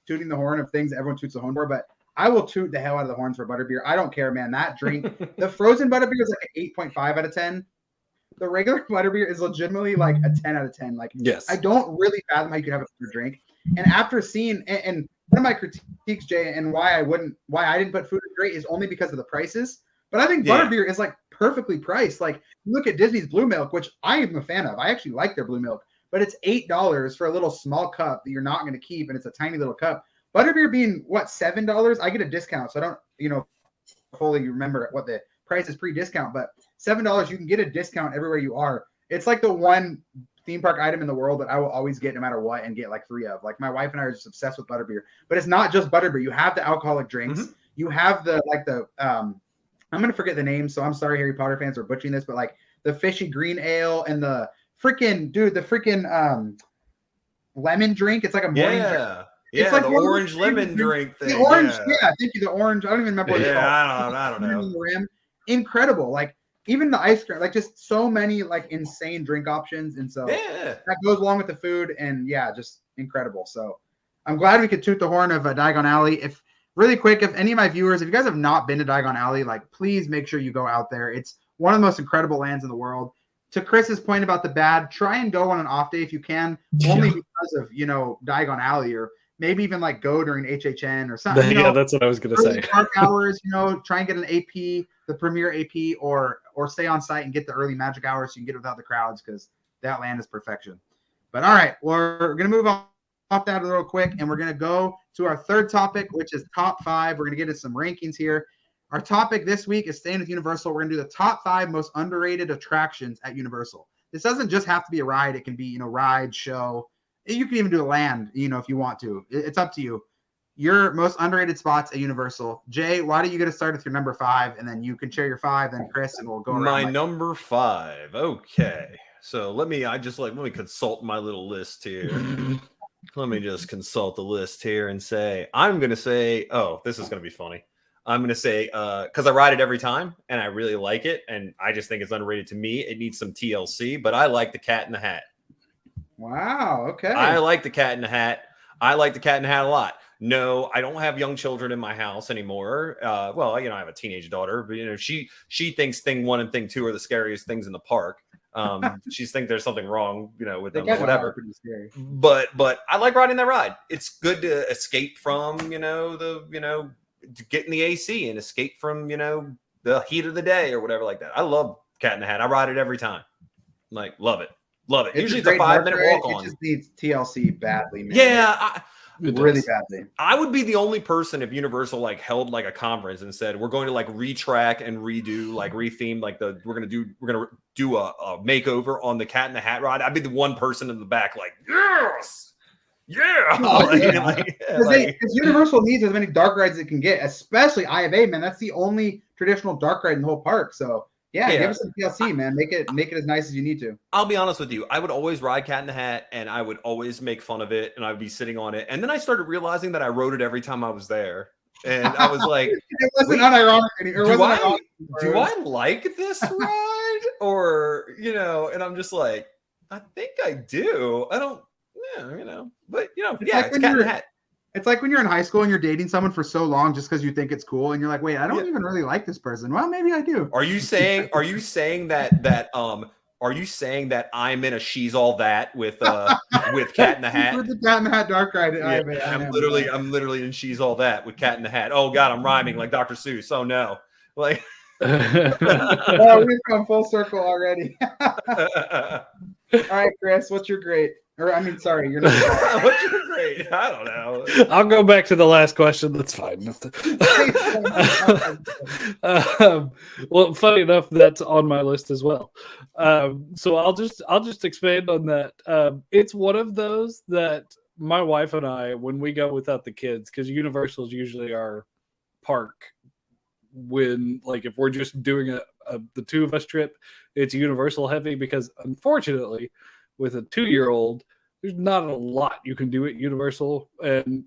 tooting the horn of things that everyone toots the horn for, but I will toot the hell out of the horns for butterbeer. I don't care, man. That drink, the frozen butterbeer is like an 8.5 out of 10. The regular butterbeer is legitimately like a 10 out of 10. Like, yes, I don't really fathom how you could have it for a drink. And after seeing, and one of my critiques, Jay, and why I didn't put food as great is only because of the prices. But I think butterbeer is like perfectly priced. Like, look at Disney's Blue Milk, which I am a fan of. I actually like their Blue Milk, but it's $8 for a little small cup that you're not going to keep, and it's a tiny little cup. Butterbeer being what, $7? I get a discount, so I don't fully remember what the price is pre-discount, but $7 you can get a discount everywhere you are. It's like the one theme park item in the world that I will always get no matter what and get like 3 of. Like my wife and I are just obsessed with butterbeer, but it's not just butterbeer. You have the alcoholic drinks. Mm-hmm. You have the I'm gonna forget the name, so I'm sorry, Harry Potter fans are butchering this, but like the fishy green ale and the freaking lemon drink. It's like a morning drink. Yeah, it's like the orange lemon drink thing. The orange, thank you. The orange. I don't even remember what it's called. I don't know. The rim. Incredible. Like even the ice cream, like just so many like insane drink options. And so that goes along with the food, and just incredible. So I'm glad we could toot the horn of Diagon Alley. If really quick, if any of my viewers, if you guys have not been to Diagon Alley, like please make sure you go out there. It's one of the most incredible lands in the world. To Chris's point about the bad, try and go on an off day if you can, only because of Diagon Alley, or maybe even like go during HHN or something. That's what I was gonna say. Park hours, try and get an AP, the premier AP, or stay on site and get the early magic hours so you can get it without the crowds, because that land is perfection. But all right, we're gonna move on off that real quick, and we're gonna go to our third topic, which is top 5. We're gonna get into some rankings here. Our topic this week is staying with Universal. We're gonna do the top 5 most underrated attractions at Universal. This doesn't just have to be a ride; it can be ride, show. You can even do a land, if you want to. It's up to you. Your most underrated spots at Universal. Jay, why don't you get to start with your number 5, and then you can share your 5, then Chris, and we'll go around. My number 5. Okay. So let me consult my little list here. Let me just consult the list here and say, I'm going to say, this is going to be funny. I'm going to say, because I ride it every time and I really like it, and I just think it's underrated to me. It needs some TLC, but I like the Cat in the Hat. Wow. Okay. I like the Cat in the Hat. I like the Cat in the Hat a lot. No, I don't have young children in my house anymore. Well, I have a teenage daughter, but she thinks thing 1 and thing 2 are the scariest things in the park. She thinks there's something wrong, with them, or whatever. But I like riding that ride. It's good to escape from, to get in the AC and escape from, the heat of the day or whatever like that. I love Cat in the Hat. I ride it every time. Like, love it. Love it. Usually it's a 5-minute walk on. It just needs TLC badly, man. Yeah. Really badly. I would be the only person if Universal held a conference and said, we're going to retrack and redo, retheme, we're going to do a makeover on the Cat in the Hat ride. I'd be the one person in the back yes. Yeah. Because Universal needs as many dark rides as it can get, especially I of A, man. That's the only traditional dark ride in the whole park. So give us some TLC, man. Make it as nice as you need to. I'll be honest with you. I would always ride Cat in the Hat, and I would always make fun of it, and I would be sitting on it. And then I started realizing that I rode it every time I was there. And I was like, it wasn't unironic anymore. Do I like this ride? Or, and I'm just like, I think I do. I don't, but, it's Cat in the Hat. It's like when you're in high school and you're dating someone for so long just because you think it's cool, and you're like, wait, I don't even really like this person. Well, maybe I do. Are you saying that I'm in a She's All That with Cat in the Hat? With the Cat in the Hat dark ride. I'm literally in She's All That with Cat in the Hat. Oh God, I'm rhyming like Dr. Seuss. Oh no. Oh, we've come full circle already. All right, Chris, what's your grade? Sorry, you're not. What's your grade? I don't know. I'll go back to the last question. That's fine. Well, funny enough, that's on my list as well. So I'll just expand on that. It's one of those that my wife and I, when we go without the kids, because Universal's usually our park. When if we're just doing the 2 of us trip, it's Universal heavy, because unfortunately, with a 2-year-old, there's not a lot you can do at Universal, and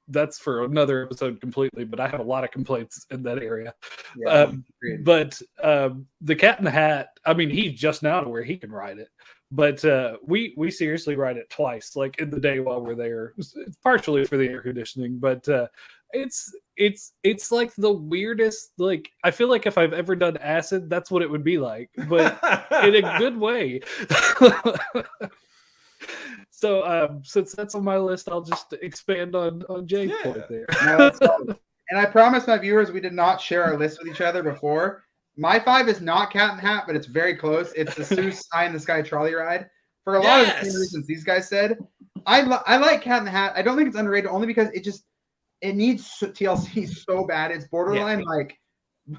that's for another episode completely. But I have a lot of complaints in that area. Yeah, but the Cat in the Hat, he's just now to where he can ride it, but we seriously ride it twice, in the day while we're there. It's partially for the air conditioning, but it's like the weirdest. I feel like if I've ever done acid, that's what it would be like, but in a good way. So since that's on my list, I'll just expand on Jay's point there. No, and I promise my viewers we did not share our list with each other before. My 5 is not Cat in the Hat, but it's very close. It's the Seuss Eye in the Sky trolley ride. For a lot of the same reasons these guys said. I like Cat in the Hat. I don't think it's underrated, only because it needs TLC so bad. It's borderline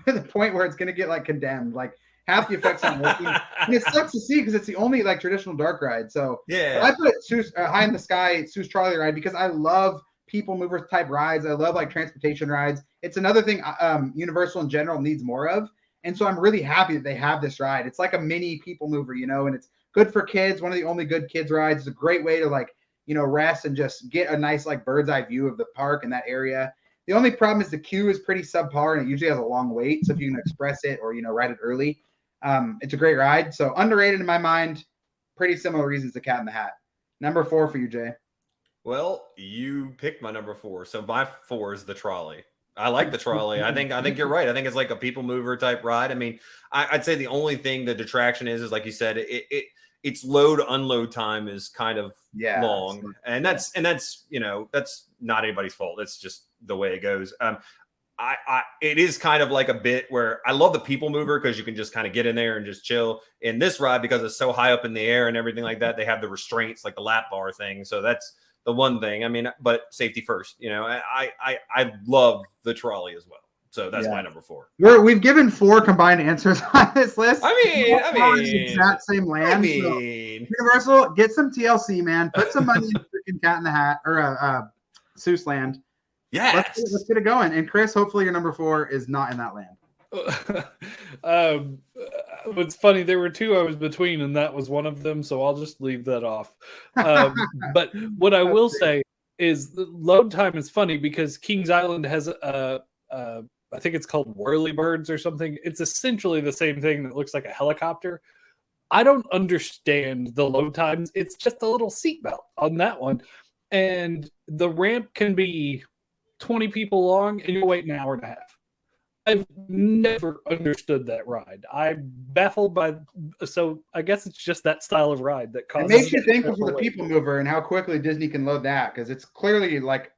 to the point where it's gonna get condemned. half the effects aren't working. And it sucks to see because it's the only like traditional dark ride. So Yeah. I put High in the Sky, Sue's Trolley ride, because I love people mover type rides. I love like transportation rides. It's another thing Universal in general needs more of. And so I'm really happy that they have this ride. It's like a mini people mover, you know, and it's good for kids. One of the only good kids rides. It's a great way to like, you know, rest and just get a nice like bird's eye view of the park and that area. The only problem is the queue is pretty subpar and it usually has a long wait. So if you can express it or, you know, ride it early, it's a great ride. So underrated in my mind, pretty similar reasons to Cat in the Hat. Number 4 for you, Jay. Well, you picked my number 4. So my 4 is the trolley. I like the trolley. I think you're right. I think it's like a people mover type ride. I mean, I'd say the only thing the detraction is like you said, its load unload time is kind of long, and that's you know, that's not anybody's fault. It's just the way it goes. It is kind of like a bit where I love the people mover because you can just kind of get in there and just chill. In this ride, because it's so high up in the air and everything like that, they have the restraints like the lap bar thing. So that's the one thing. I mean, but safety first. You know, I love the trolley as well. So that's my number 4. We've given 4 combined answers on this list. I mean, exact same land. So Universal, get some TLC, man. Put some money in freaking Cat in the Hat or Seuss Land. Yeah, let's get it going. And Kris, hopefully your number 4 is not in that land. What's funny, there were 2 I was between, and that was one of them. So I'll just leave that off. But what I will say is the load time is funny because Kings Island has I think it's called whirlybirds or something. It's essentially the same thing that looks like a helicopter. I don't understand the load times. It's just a little seatbelt on that one. And the ramp can be 20 people long and you'll wait an hour and a half. I've never understood that ride. I'm baffled by, so I guess it's just that style of ride that causes. It makes you think of the people mover and how quickly Disney can load that, because it's clearly like,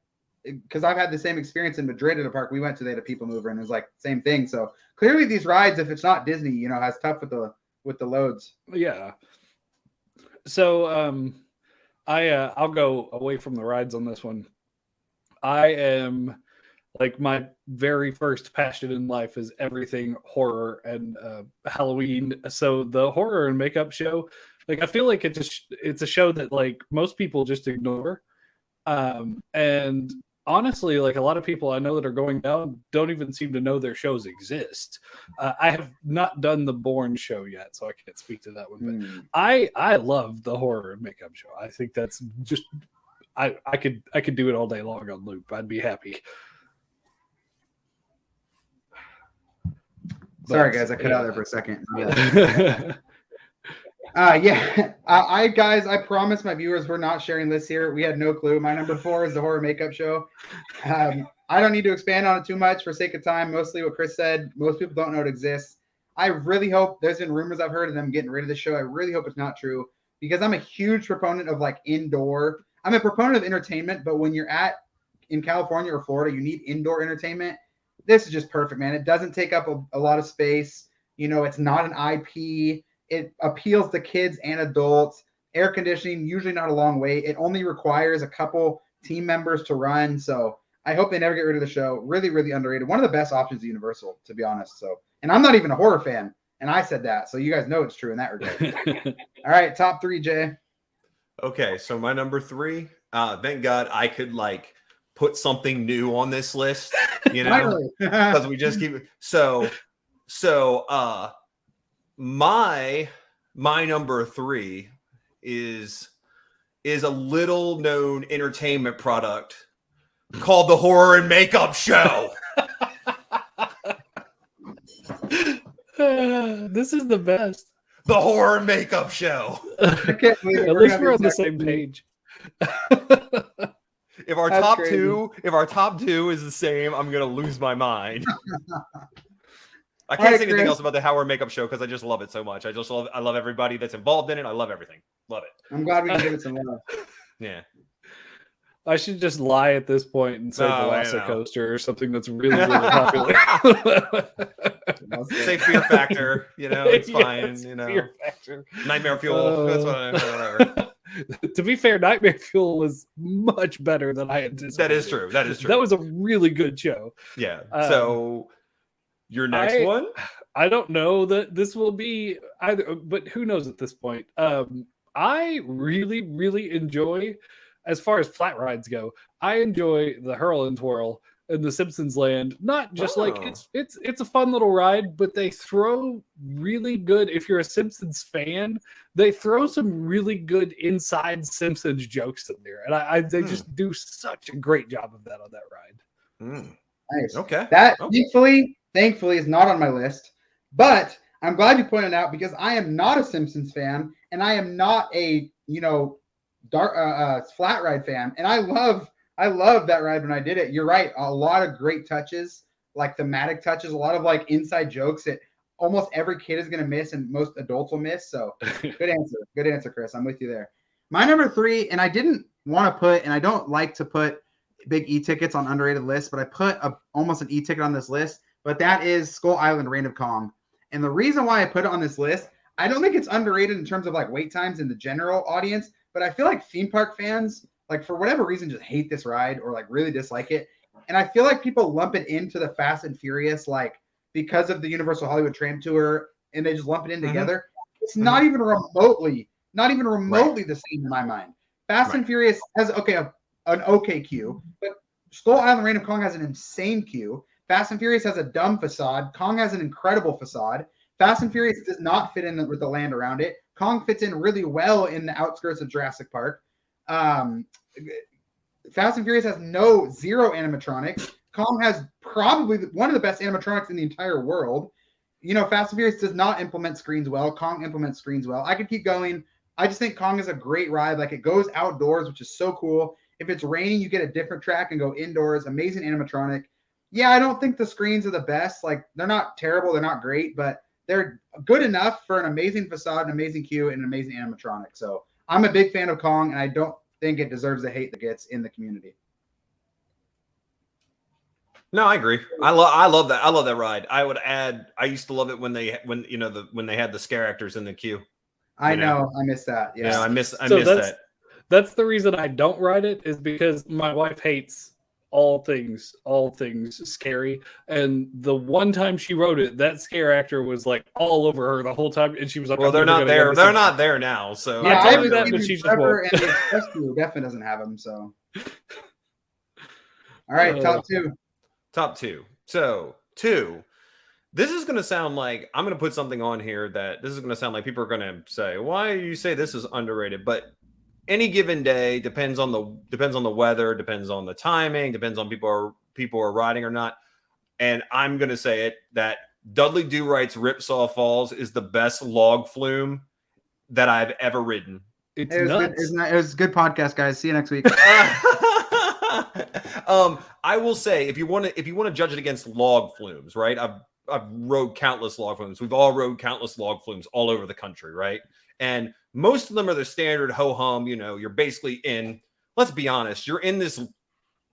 because I've had the same experience in Madrid at a park we went to. They had a people mover and it was like same thing. So clearly these rides, if it's not Disney, you know, has tough with the loads. Yeah. So I'll go away from the rides on this one. I am like, my very first passion in life is everything horror and Halloween. So the horror and makeup show, like, I feel like it's a show that like most people just ignore. And honestly, like, a lot of people I know that are going down don't even seem to know their shows exist. I have not done the Bourne show yet, so I can't speak to that one. But I love the horror and makeup show. I think that's just I could do it all day long on loop. I'd be happy. Sorry, guys, I cut out there for a second. I promise my viewers we're not sharing this here. We had no clue. My number 4 is the horror makeup show. I don't need to expand on it too much for sake of time. Mostly what Kris said. Most people don't know it exists. I really hope, there's been rumors I've heard of them getting rid of the show. I really hope it's not true, because I'm a huge proponent of like indoor. I'm a proponent of entertainment, but when you're in California or Florida, you need indoor entertainment. This is just perfect, man. It doesn't take up a lot of space. You know, it's not an IP. It appeals to kids and adults. Air conditioning, usually not a long wait. It only requires a couple team members to run. So I hope they never get rid of the show. Really, really underrated. One of the best options at Universal, to be honest. So, and I'm not even a horror fan, and I said that. So you guys know it's true in that regard. All right, top 3, Jay. Okay, so my number 3. Thank God I could like put something new on this list, you know, because we just keep so my number 3 is a little known entertainment product called the Horror and Makeup Show. This is the best. The Horror and Makeup Show. At least we're on the same page. If our top two is the same, I'm gonna lose my mind. I can't say anything else about the Howard Makeup Show because I just love it so much. I love everybody that's involved in it. I love everything. Love it. I'm glad we can give it some love. Yeah. I should just lie at this point and say Velocicoaster or something that's really, really popular. Say Fear Factor, you know, it's fine. Yes, you know, Fear Factor. Nightmare Fuel. That's whatever. To be fair, Nightmare Fuel was much better than I anticipated. That is true. That is true. That was a really good show. Yeah. So your next one? I don't know that this will be either, but who knows at this point. I really, really enjoy, as far as flat rides go, I enjoy the Hurl and Twirl in the Simpsons Land. Not just like it's a fun little ride, but they throw really good. If you're a Simpsons fan, they throw some really good inside Simpsons jokes in there, and they just do such a great job of that on that ride. Nice. Okay. That thankfully is not on my list, but I'm glad you pointed out because I am not a Simpsons fan and I am not a flat ride fan, and I love that ride when I did it. You're right, a lot of great touches, like thematic touches, a lot of like inside jokes that almost every kid is gonna miss and most adults will miss. So good answer, Chris. I'm with you there. My number 3, and I didn't want to put, and I don't like to put big e-tickets on underrated lists, but I put almost an e-ticket on this list, but that is Skull Island Reign of Kong. And the reason why I put it on this list, I don't think it's underrated in terms of like wait times in the general audience, but I feel like theme park fans, like for whatever reason, just hate this ride or like really dislike it. And I feel like people lump it into the Fast and Furious, like because of the Universal Hollywood Tram Tour, and they just lump it in together. It's not even remotely the same in my mind. Fast and Furious has an okay queue, but Skull Island Reign of Kong has an insane queue. Fast and Furious has a dumb facade. Kong has an incredible facade. Fast and Furious does not fit in with the land around it. Kong fits in really well in the outskirts of Jurassic Park. Fast and Furious has zero animatronics. Kong has probably one of the best animatronics in the entire world. Fast and Furious does not implement screens well. Kong implements screens well. I could keep going. I just think Kong is a great ride. Like, it goes outdoors, which is so cool. If it's raining, you get a different track and go indoors. Amazing animatronic. Yeah, I don't think the screens are the best. Like, they're not terrible. They're not great, but they're good enough for an amazing facade, an amazing queue, and an amazing animatronic. So I'm a big fan of Kong, and I don't think it deserves the hate that gets in the community. No, I agree. I love that. I love that ride. I would add, I used to love it when they had the scare actors in the queue. I know. I miss that. Yeah, I miss that. That's the reason I don't ride it, is because my wife hates all things scary. And the one time she rode it, that scare actor was like all over her the whole time, and she was like, "Well, they're not there. They're not there now." So yeah, I told her that, but she just won't. And the Express Queue definitely doesn't have them. So, all right, top two. So 2. This is going to sound like I'm going to put something on here that this is going to sound like people are going to say, "Why do you say this is underrated?" But any given day depends on the weather, depends on the timing, depends on people are riding or not. And I'm going to say it that Dudley Do-Right's Ripsaw Falls is the best log flume that I've ever ridden. It was a good podcast, guys. See you next week. I will say, if you want to judge it against log flumes, right? I've rode countless log flumes. We've all rode countless log flumes all over the country, right? And most of them are the standard ho-hum. You're basically in, let's be honest, you're in this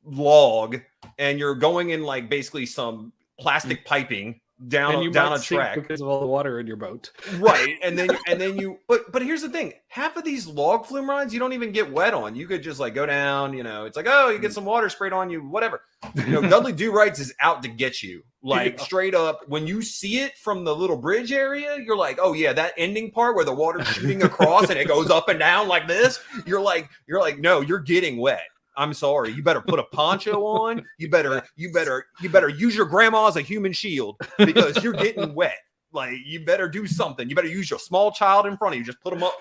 log and you're going in like basically some plastic piping down a track because of all the water in your boat. Right. And then you but here's the thing. Half of these log flume rides you don't even get wet on. You could just like go down, it's like, oh, you get some water sprayed on you, whatever. Dudley Do-Right's is out to get you. Like straight up, when you see it from the little bridge area, you're like, oh yeah, that ending part where the water's shooting across and it goes up and down like this. You're like, no, you're getting wet. I'm sorry. You better put a poncho on. You better use your grandma as a human shield because you're getting wet. Like, you better do something. You better use your small child in front of you. Just put them up,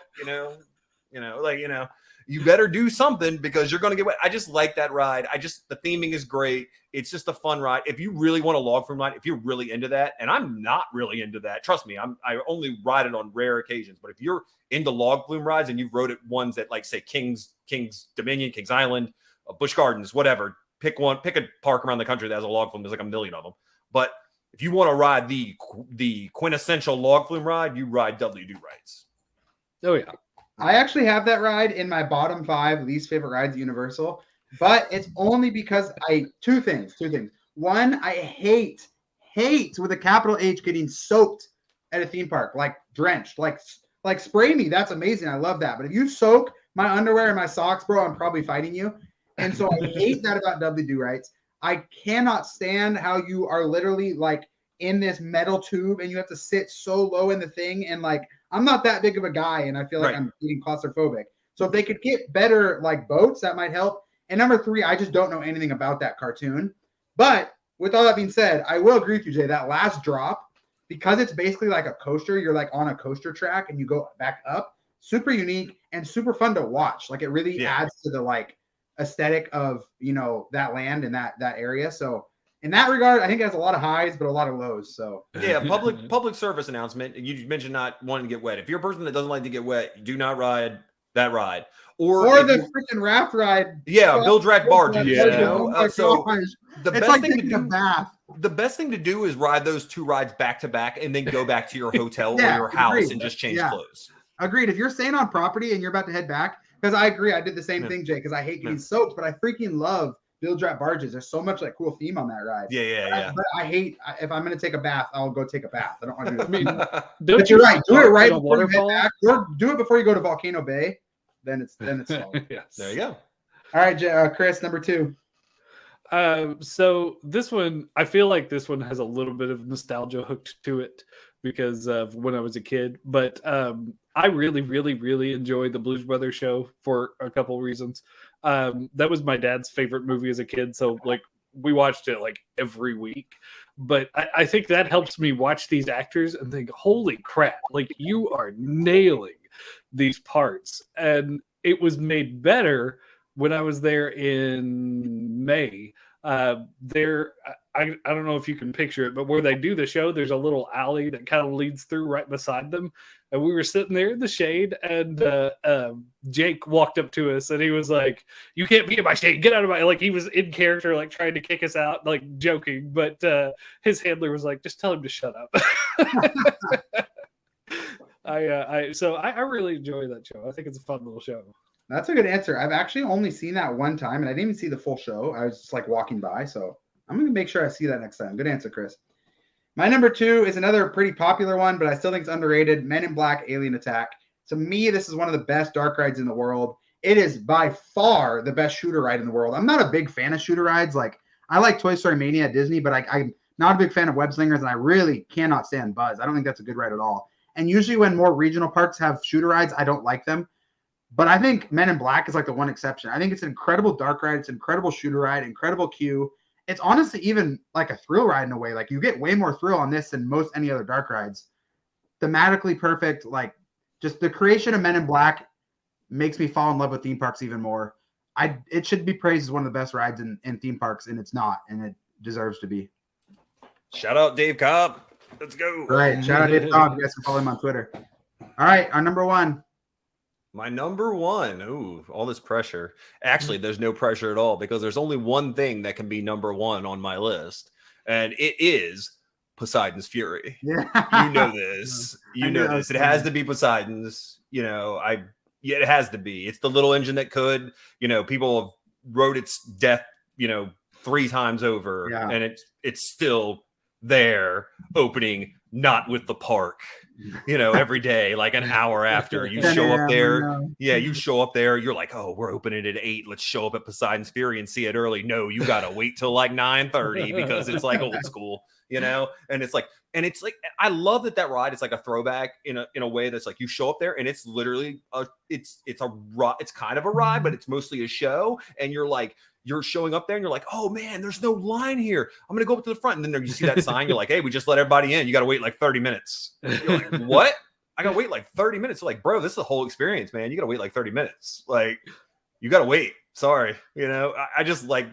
you better do something because you're going to get wet. I just like that ride. The theming is great. It's just a fun ride. If you really want a log flume ride, if you're really into that, and I'm not really into that, trust me, I only ride it on rare occasions. But if you're into log flume rides and you've rode it ones that, like, say King's Dominion, King's Island, Busch Gardens, whatever, pick a park around the country that has a log flume. There's like a million of them. But if you want to ride the quintessential log flume ride, you ride Dudley Do-Right's. Oh yeah. I actually have that ride in my bottom 5 least favorite rides at Universal, but it's only because two things. One, I hate with a capital H getting soaked at a theme park, like drenched, like spray me. That's amazing. I love that. But if you soak my underwear and my socks, bro, I'm probably fighting you. And so I hate that about Dudley Do-Right's. I cannot stand how you are literally like in this metal tube, and you have to sit so low in the thing. And like, I'm not that big of a guy, and I feel like I'm getting claustrophobic. So if they could get better like boats, that might help. And number 3, I just don't know anything about that cartoon. But with all that being said, I will agree with you, Jay. That last drop, because it's basically like a coaster, you're like on a coaster track and you go back up. Super unique and super fun to watch. Like it really adds to the like aesthetic of that land and that area. So in that regard, I think it has a lot of highs but a lot of lows. So yeah, public service announcement. You mentioned not wanting to get wet. If you're a person that doesn't like to get wet, do not ride that ride. Or the freaking raft ride. Yeah, Bill Drag Barge. Yeah. So the it's best like thing to do. A bath. The best thing to do is ride those 2 rides back to back, and then go back to your hotel or your house and just change clothes. Agreed. If you're staying on property and you're about to head back, because I agree, I did the same thing, Jay. Because I hate getting soaked, but I freaking love Bill Drag Barges. There's so much like cool theme on that ride. But I hate if I'm gonna take a bath, I'll go take a bath. I don't want to do that. I mean, but you're right. Do it right before you head back, or do it before you go to Volcano Bay. Then it's solid. Yes. There you go. All right, Kris, number 2. So this one, I feel like this one has a little bit of nostalgia hooked to it because of when I was a kid. But I really, really, really enjoyed the Blues Brothers show for a couple of reasons. That was my dad's favorite movie as a kid. So like we watched it like every week. But I think that helps me watch these actors and think, holy crap, like you are nailing these parts. And it was made better when I was there in May. I don't know if you can picture it, but where they do the show, there's a little alley that kind of leads through right beside them. And we were sitting there in the shade, and Jake walked up to us and he was like, "You can't be in my shade. Get out of my," like he was in character, like trying to kick us out, like joking. But his handler was like, "Just tell him to shut up." I really enjoy that show. I think it's a fun little show. That's a good answer. I've actually only seen that one time, and I didn't even see the full show. I was just like walking by, so I'm going to make sure I see that next time. Good answer, Kris. My number 2 is another pretty popular one, but I still think it's underrated. Men in Black Alien Attack. To me, this is one of the best dark rides in the world. It is by far the best shooter ride in the world. I'm not a big fan of shooter rides. Like I like Toy Story Mania at Disney, but I'm not a big fan of Web Slingers, and I really cannot stand Buzz. I don't think that's a good ride at all. And usually when more regional parks have shooter rides, I don't like them. But I think Men in Black is like the one exception. I think it's an incredible dark ride. It's an incredible shooter ride, incredible queue. It's honestly even like a thrill ride in a way. Like you get way more thrill on this than most any other dark rides. Thematically perfect. Like just the creation of Men in Black makes me fall in love with theme parks even more. It should be praised as one of the best rides in theme parks, and it's not, and it deserves to be. Shout out Dave Cobb. Let's go. Right. Shout out Dave Cobb. You guys can follow him on Twitter. All right. Our number 1. My number 1. Ooh, all this pressure. Actually, there's no pressure at all because there's only one thing that can be number 1 on my list, and it is Poseidon's Fury. Yeah. You know this. You know this. It has to be Poseidon's. It has to be. It's the little engine that could. People have wrote its death, 3 times over, and it's still there, opening not with the park. Every day, like an hour after you show up there. Yeah, you show up there. You're like, oh, we're opening at 8. Let's show up at Poseidon's Fury and see it early. No, you got to wait till like 9:30 because it's like old school, and it's like, I love that ride is like a throwback in a way that's like you show up there and it's literally it's kind of a ride, but it's mostly a show. And you're showing up there and you're like, oh man, there's no line here. I'm going to go up to the front. And then you see that sign. You're like, hey, we just let everybody in. You got to wait like 30 minutes. You're like, what? I got to wait like 30 minutes. Like, bro, this is the whole experience, man. You got to wait like 30 minutes. Like, you got to wait. Sorry. I just like,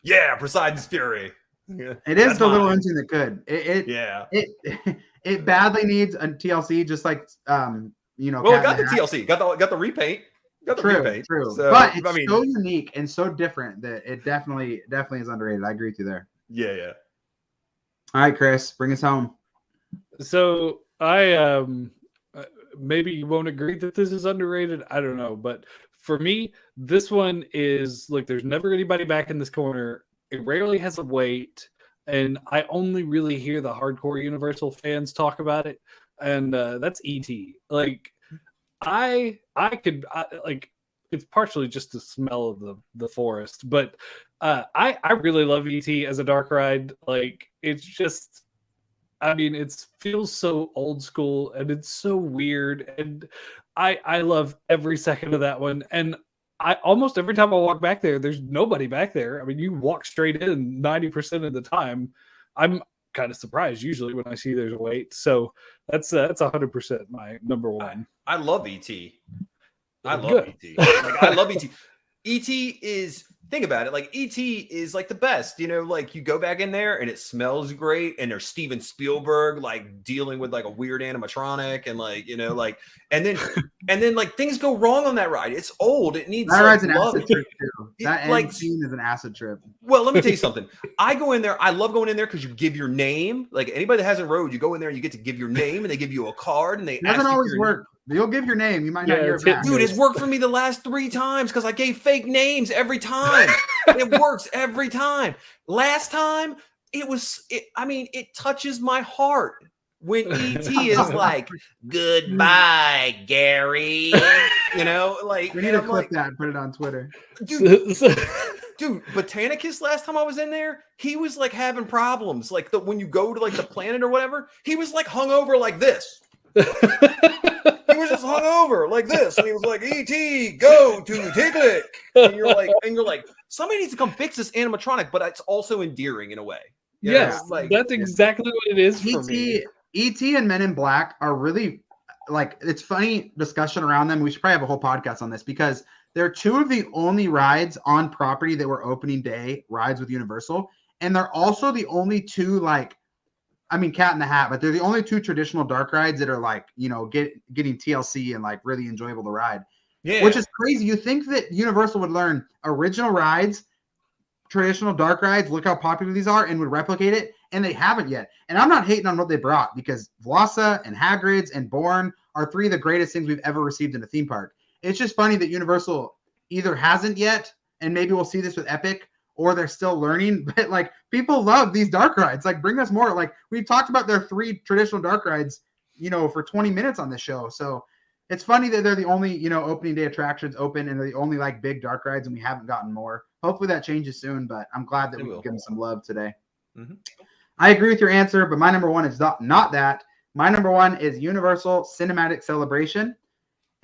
yeah, Poseidon's Fury. Yeah, it is the little engine that could. It badly needs a TLC, just like, Well, it got the TLC. Got the repaint. True. So, but it's so unique and so different that it definitely is underrated. I agree with you there. Yeah. All right, Kris, bring us home. So I maybe you won't agree that this is underrated. I don't know, but for me, this one is like there's never anybody back in this corner. It rarely has a wait, and I only really hear the hardcore Universal fans talk about it, and that's E.T. Like. I could it's partially just the smell of the forest, but I really love ET as a dark ride. Like it's just I mean, it feels so old school and it's so weird. And I love every second of that one. And I almost every time I walk back there, there's nobody back there. I mean, you walk straight in 90% of the time. I'm kind of surprised usually when I see there's a wait. So that's 100% my number one. I love E.T. I love Good. E.T. Like, I love E.T. E.T. is, think about it, like E.T. is like the best, you know, like you go back in there and it smells great, and there's Steven Spielberg like dealing with like a weird animatronic, and like, you know, like, and then like things go wrong on that ride. It's old. It needs that ride's like, an love. acid trip too. That end like, scene is an acid trip. Well, let me tell you something. I go in there. I love going in there because you give your name. Like anybody that hasn't rode, you go in there and you get to give your name, and they give you a card, and they It doesn't always work. You'll give your name. You might not hear it back. Dude, it's worked for me the last 3 times because I gave fake names every time. It works every time. Last time, it touches my heart when E.T. is like, goodbye, Gary. You know, like, we need to clip that and put it on Twitter. Dude, Botanicus, last time I was in there, he was like having problems. Like when you go to like the planet or whatever, he was like hungover like this. He was just hungover like this, and he was like, "E.T., go to Tiglet." And you're like, somebody needs to come fix this animatronic, but it's also endearing in a way. Yes, like, that's exactly what it is for me. E.T. and Men in Black are really like, it's funny discussion around them. We should probably have a whole podcast on this because they're 2 of the only rides on property that were opening day rides with Universal, and they're also the only 2 like. I mean, Cat in the Hat, but they're the only 2 traditional dark rides that are like, you know, getting TLC and like really enjoyable to ride. Yeah. Which is crazy. You think that Universal would learn original rides, traditional dark rides, look how popular these are, and would replicate it, and they haven't yet. And I'm not hating on what they brought because Vlasa and Hagrid's and Bourne are 3 of the greatest things we've ever received in a theme park. It's just funny that Universal either hasn't yet, and maybe we'll see this with Epic, or they're still learning, but like people love these dark rides. Like bring us more. Like we've talked about their 3 traditional dark rides, you know, for 20 minutes on this show. So it's funny that they're the only, you know, opening day attractions open, and they're the only like big dark rides, and we haven't gotten more. Hopefully that changes soon, but I'm glad that we can give them some love today. Mm-hmm. I agree with your answer, but my number one is not that. My number one is Universal Cinematic Celebration.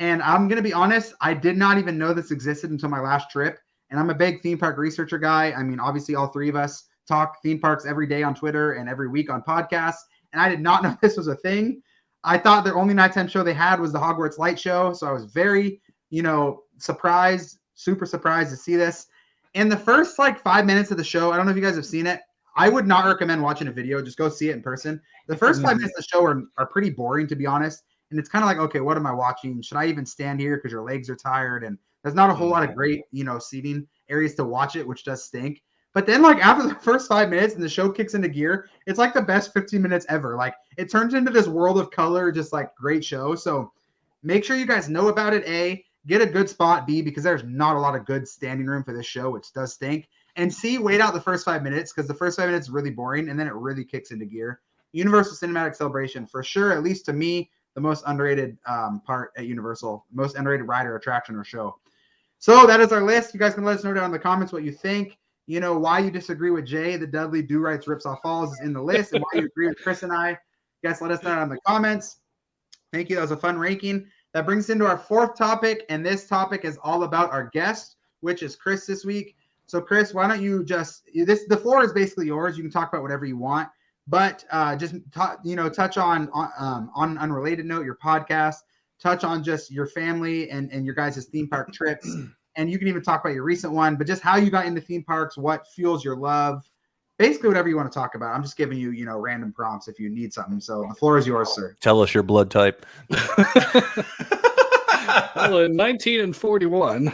And I'm going to be honest, I did not even know this existed until my last trip. And I'm a big theme park researcher guy. I mean, obviously, all 3 of us talk theme parks every day on Twitter and every week on podcasts. And I did not know this was a thing. I thought the only nighttime show they had was the Hogwarts Light Show. So I was very, you know, surprised, super surprised to see this. In the first like 5 minutes of the show, I don't know if you guys have seen it. I would not recommend watching a video. Just go see it in person. The first 5 minutes of the show are pretty boring, to be honest. And it's kind of like, okay, what am I watching? Should I even stand here because your legs are tired? And there's not a whole lot of great, you know, seating areas to watch it, which does stink. But then like after the first 5 minutes and the show kicks into gear, it's like the best 15 minutes ever. Like it turns into this world of color, just like great show. So make sure you guys know about it. A, get a good spot. B, because there's not a lot of good standing room for this show, which does stink. And C, wait out the first 5 minutes because the first 5 minutes is really boring and then it really kicks into gear. Universal Cinematic Celebration, for sure, at least to me, the most underrated part at Universal, most underrated ride or attraction or show. So that is our list. You guys can let us know down in the comments what you think. You know, why you disagree with Jay, the Dudley Do Rights Rips Off Falls is in the list, and why you agree with Kris and I. You guys let us know down in the comments. Thank you. That was a fun ranking. That brings us into our 4th topic, and this topic is all about our guest, which is Kris this week. So Kris, why don't you the floor is basically yours. You can talk about whatever you want, but just touch on Unrelated note, your podcast, touch on just your family and your guys' theme park trips. And you can even talk about your recent one, but just how you got into theme parks, what fuels your love, basically whatever you want to talk about. I'm just giving you, you know, random prompts if you need something. So the floor is yours, sir. Tell us your blood type. Well, in 19 and 41,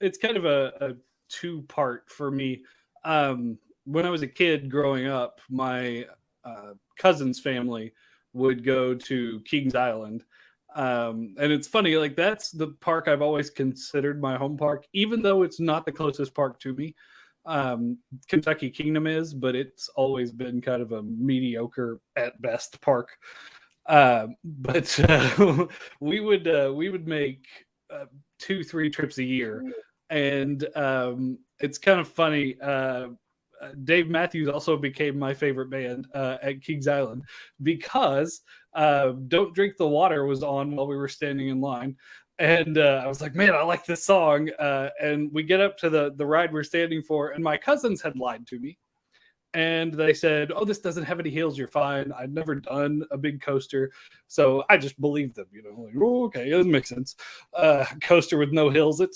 it's kind of a 2-part for me. When I was a kid growing up, my cousin's family would go to Kings Island. And it's funny, like that's the park I've always considered my home park, even though it's not the closest park to me. Kentucky Kingdom is, but it's always been kind of a mediocre at best park. But we would make 2-3 trips a year, and it's kind of funny. Dave Matthews also became my favorite band at Kings Island because Don't Drink the Water was on while we were standing in line. And I was like, man, I like this song. And we get up to the ride we're standing for, and my cousins had lied to me. And they said, oh, this doesn't have any hills. You're fine. I'd never done a big coaster. So I just believed them, like, oh, okay, it makes sense. Coaster with no hills, it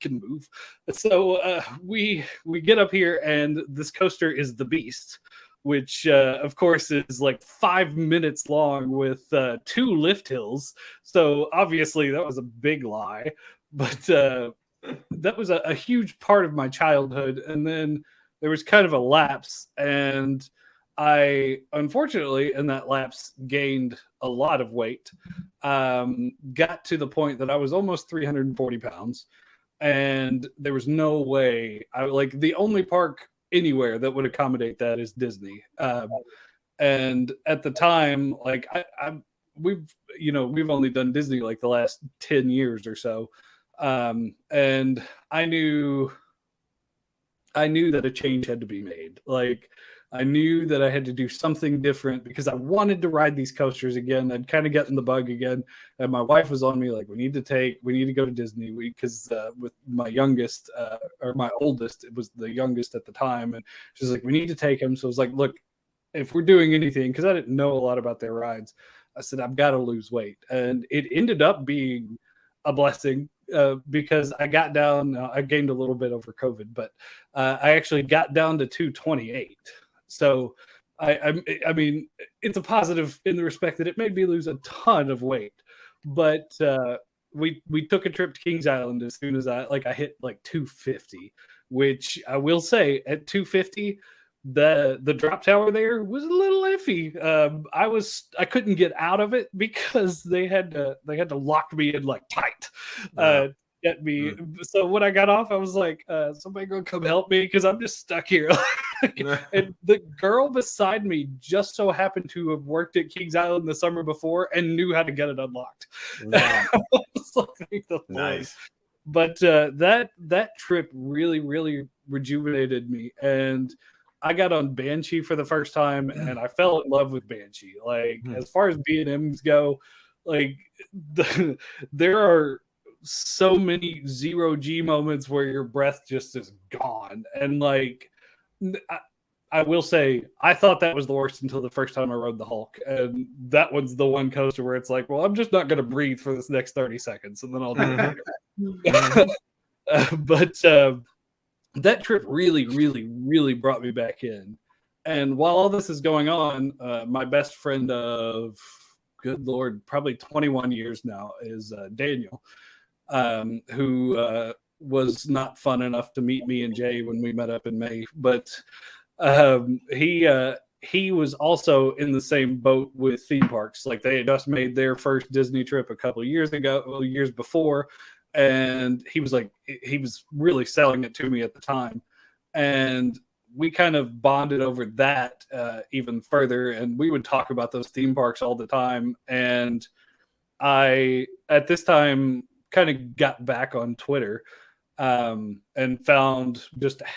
can move. So we get up here, and this coaster is the Beast, which, of course, is like 5 minutes long with 2 lift hills. So obviously that was a big lie. But that was a huge part of my childhood. And then there was kind of a lapse, and I, unfortunately, in that lapse, gained a lot of weight. Got to the point that I was almost 340 pounds, and there was no way. The only park anywhere that would accommodate that is Disney. And at the time, we've only done Disney like the last 10 years or so, and I knew that a change had to be made. Like, I knew that I had to do something different because I wanted to ride these coasters again. I'd kind of gotten the bug again. And my wife was on me, like, we need to go to Disney, because with my youngest, or my oldest, it was the youngest at the time. And she's like, we need to take him. So I was like, look, if we're doing anything, because I didn't know a lot about their rides, I said, I've got to lose weight. And it ended up being a blessing. Because I got down, I gained a little bit over COVID, but I actually got down to 228. So I mean, it's a positive in the respect that it made me lose a ton of weight. But we took a trip to Kings Island as soon as I hit like 250, which I will say at 250. The drop tower there was a little iffy. I couldn't get out of it because they had to lock me in like tight. Get me. So when I got off, I was like, somebody gonna come help me because I'm just stuck here. And the girl beside me just so happened to have worked at Kings Island the summer before and knew how to get it unlocked. Wow. Nice. But that trip really, really rejuvenated me, and I got on Banshee for the first time, and I fell in love with Banshee. Like, as far as B&Ms go, like, there are so many 0G moments where your breath just is gone. And like, I will say, I thought that was the worst until the first time I rode the Hulk. And that one's the one coaster where it's like, well, I'm just not going to breathe for this next 30 seconds, and then I'll do it. But that trip really, really, really brought me back in. And while all this is going on, my best friend of, good Lord, probably 21 years now is Daniel, who was not fun enough to meet me and Jay when we met up in May. But he was also in the same boat with theme parks. Like, they had just made their first Disney trip a couple of years before. And he was really selling it to me at the time. And we kind of bonded over that even further. And we would talk about those theme parks all the time. And I, at this time, kind of got back on Twitter and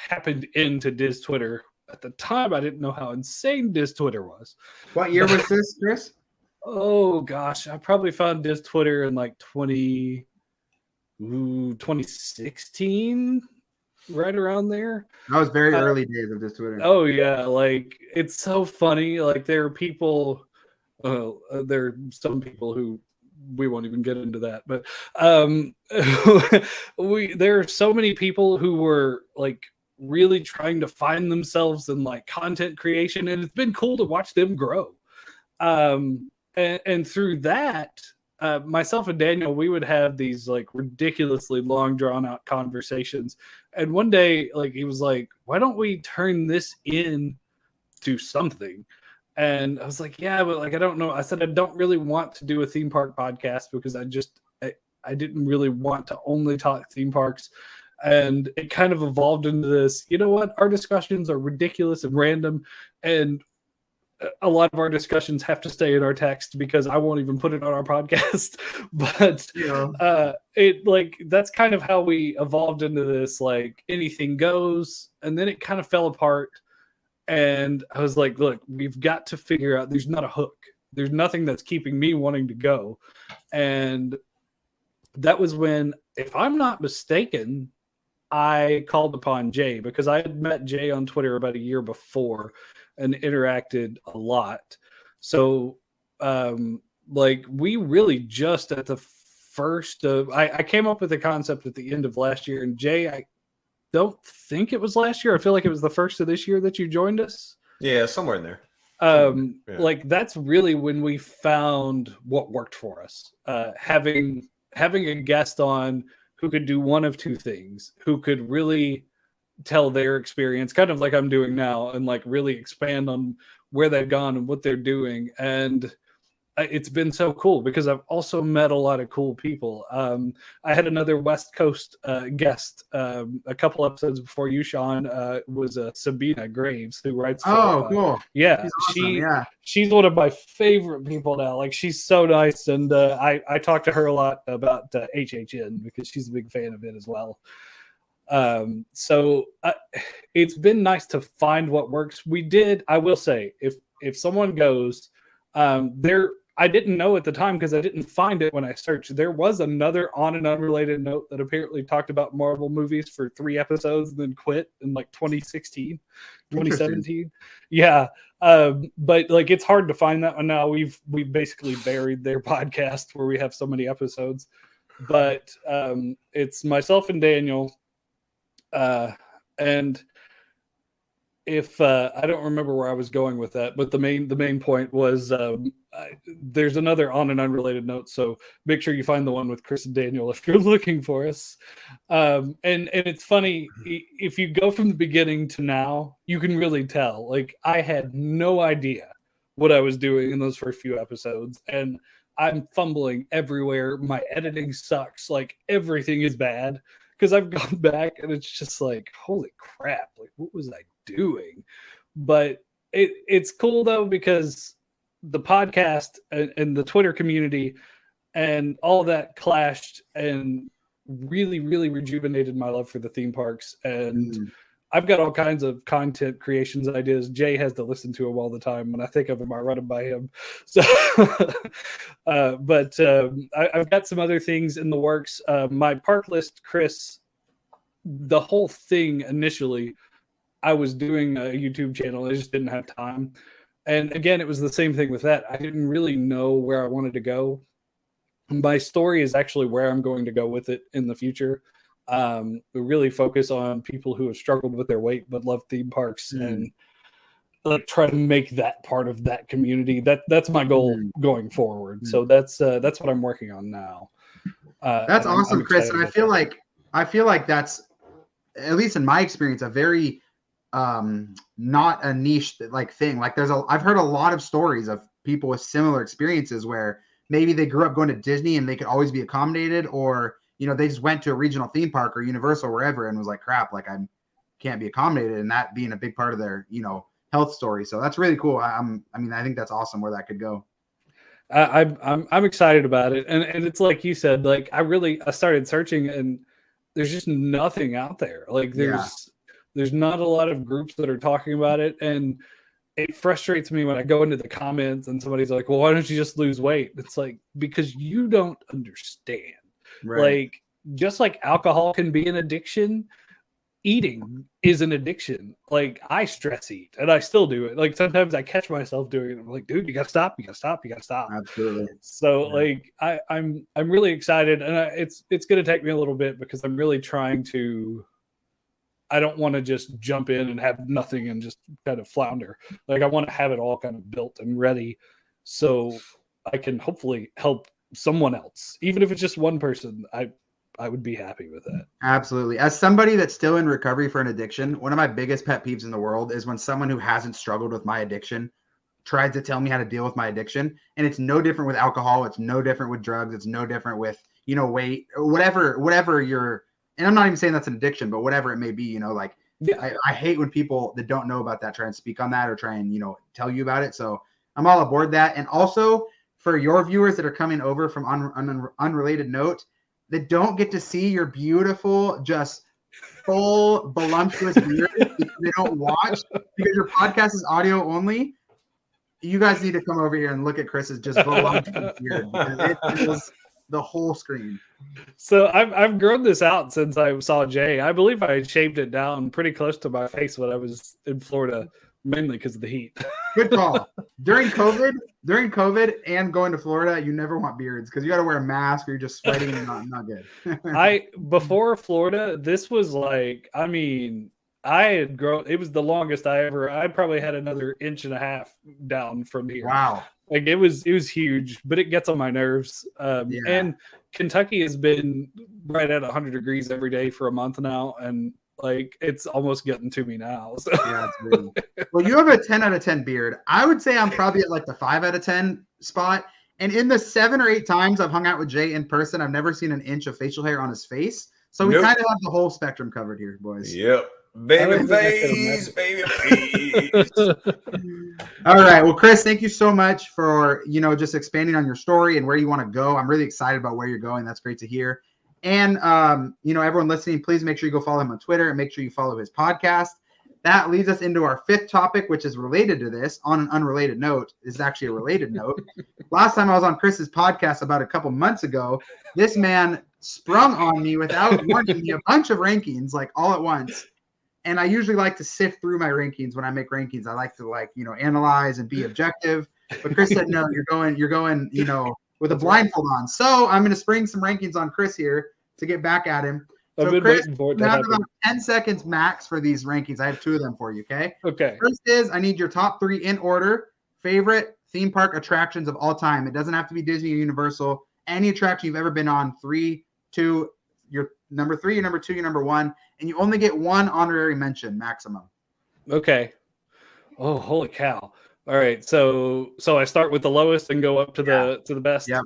happened into Diz Twitter. At the time, I didn't know how insane Diz Twitter was. What year was this, Kris? Oh, gosh. I probably found Diz Twitter in like 2016, right around there. That was very early days of this Twitter. Oh yeah, like, it's so funny. Like, there are people, there are some people who, we won't even get into that, but there are so many people who were like really trying to find themselves in like content creation, and it's been cool to watch them grow. And through that, myself and Daniel, we would have these like ridiculously long drawn out conversations. And one day, like, he was like, why don't we turn this into something? And I was like, yeah, but like, I don't know. I said, I don't really want to do a theme park podcast because I didn't really want to only talk theme parks. And it kind of evolved into this, you know what? Our discussions are ridiculous and random. And a lot of our discussions have to stay in our text because I won't even put it on our podcast. But it like that's kind of how we evolved into this, like anything goes, and then it kind of fell apart. And I was like, look, we've got to figure out, there's not a hook. There's nothing that's keeping me wanting to go. And that was when, if I'm not mistaken, I called upon Jay, because I had met Jay on Twitter about a year before and interacted a lot. So, like, we really just at the first of, I came up with the concept at the end of last year, and Jay, I don't think it was last year. I feel like it was the first of this year that you joined us. Yeah, somewhere in there. Like, that's really when we found what worked for us. Having a guest on who could do one of two things, who could really tell their experience, kind of like I'm doing now, and like really expand on where they've gone and what they're doing. And it's been so cool because I've also met a lot of cool people. I had another West Coast guest a couple episodes before you, Sean, was Sabina Graves, who writes for, cool. Yeah, awesome. She's one of my favorite people now. Like, she's so nice, and I talk to her a lot about HHN because she's a big fan of it as well. So it's been nice to find what works. I will say, if someone goes, I didn't know at the time because I didn't find it when I searched. There was another On an Unrelated Note that apparently talked about Marvel movies for 3 episodes and then quit in like 2016, 2017. Yeah. But like, it's hard to find that one now. We've basically buried their podcast where we have so many episodes. But it's myself and Daniel. And if I don't remember where I was going with that, but the main point was there's another On an Unrelated Note, so make sure you find the one with Kris and Daniel if you're looking for us. And it's funny, if you go from the beginning to now, you can really tell. Like, I had no idea what I was doing in those first few episodes, and I'm fumbling everywhere. My editing sucks. Like, everything is bad. Because I've gone back and it's just like, holy crap, like, what was I doing? But it's cool though, because the podcast and the Twitter community and all that clashed and really, really rejuvenated my love for the theme parks. And I've got all kinds of content creations ideas. Jay has to listen to them all the time. When I think of them, I run them by him. So, but I've got some other things in the works. My ParkListKris, the whole thing initially, I was doing a YouTube channel. I just didn't have time. And again, it was the same thing with that. I didn't really know where I wanted to go. My story is actually where I'm going to go with it in the future. We really focus on people who have struggled with their weight but love theme parks, and like try to make that part of that community. That's my goal going forward. So that's what I'm working on now. That's awesome, Kris. And I feel like that's, at least in my experience, a very not a niche like thing. Like, I've heard a lot of stories of people with similar experiences where maybe they grew up going to Disney and they could always be accommodated, or they just went to a regional theme park or Universal or wherever and was like, crap, like I can't be accommodated, and that being a big part of their, health story. So that's really cool. I think that's awesome where that could go. I'm excited about it. And it's like you said, like, I started searching and there's just nothing out there. Like, there's not a lot of groups that are talking about it. And it frustrates me when I go into the comments and somebody's like, well, why don't you just lose weight? It's like, because you don't understand. Right. Like, just like alcohol can be an addiction, eating is an addiction. Like, I stress eat and I still do it. Like, sometimes I catch myself doing it. I'm like, dude, you gotta stop. Absolutely. So like, I'm really excited, and it's gonna take me a little bit because I'm really trying to. I don't want to just jump in and have nothing and just kind of flounder. Like, I want to have it all kind of built and ready, so I can hopefully help someone else, even if it's just one person. I would be happy with that. Absolutely. As somebody that's still in recovery for an addiction, one of my biggest pet peeves in the world is when someone who hasn't struggled with my addiction tries to tell me how to deal with my addiction. And it's no different with alcohol. It's no different with drugs. It's no different with, weight or whatever you're, and I'm not even saying that's an addiction, but whatever it may be, like, Yeah. I hate when people that don't know about that try and speak on that or try and, tell you about it. So I'm all aboard that. And also for your viewers that are coming over from Unrelated Note that don't get to see your beautiful, just full voluptuous beard because they don't watch because your podcast is audio only. You guys need to come over here and look at Kris's just voluptuous beard because it is the whole screen. So I've grown this out since I saw Jay. I believe I shaved it down pretty close to my face when I was in Florida, mainly because of the heat. Good call. During COVID and going to Florida, you never want beards because you got to wear a mask or you're just sweating and not good. Before Florida, this was like, I had grown. It was the longest I probably had another 1.5 inches down from here. Wow. Like it was huge, but it gets on my nerves. And Kentucky has been right at 100 degrees every day for a month now, and like it's almost getting to me now. So. Yeah, it's really... Well, you have a 10 out of 10 beard. I would say I'm probably at like the 5 out of 10 spot. And in the 7 or 8 times I've hung out with Jay in person, I've never seen 1 inch of facial hair on his face. So we kind of have the whole spectrum covered here, boys. Yep. Baby face, baby face. All right. Well, Kris, thank you so much for, just expanding on your story and where you want to go. I'm really excited about where you're going. That's great to hear. And, everyone listening, please make sure you go follow him on Twitter and make sure you follow his podcast. That leads us into our 5th topic, which is related to this on an unrelated note. This is actually a related note. Last time I was on Kris's podcast about a couple months ago, this man sprung on me without warning me a bunch of rankings, like all at once. And I usually like to sift through my rankings when I make rankings. I like to analyze and be objective. But Kris said, no, you're going, with a blindfold on. So I'm going to spring some rankings on Kris here to get back at him. So Kris, you have about 10 seconds max for these rankings. I have 2 of them for you, okay? Okay. First is I need your top 3 in order. Favorite theme park attractions of all time. It doesn't have to be Disney or Universal. Any attraction you've ever been on. 3, 2, your number 3, your number 2, your number 1. And you only get 1 honorary mention maximum. Okay. Oh, holy cow. All right. So I start with the lowest and go up to the best. Yeah.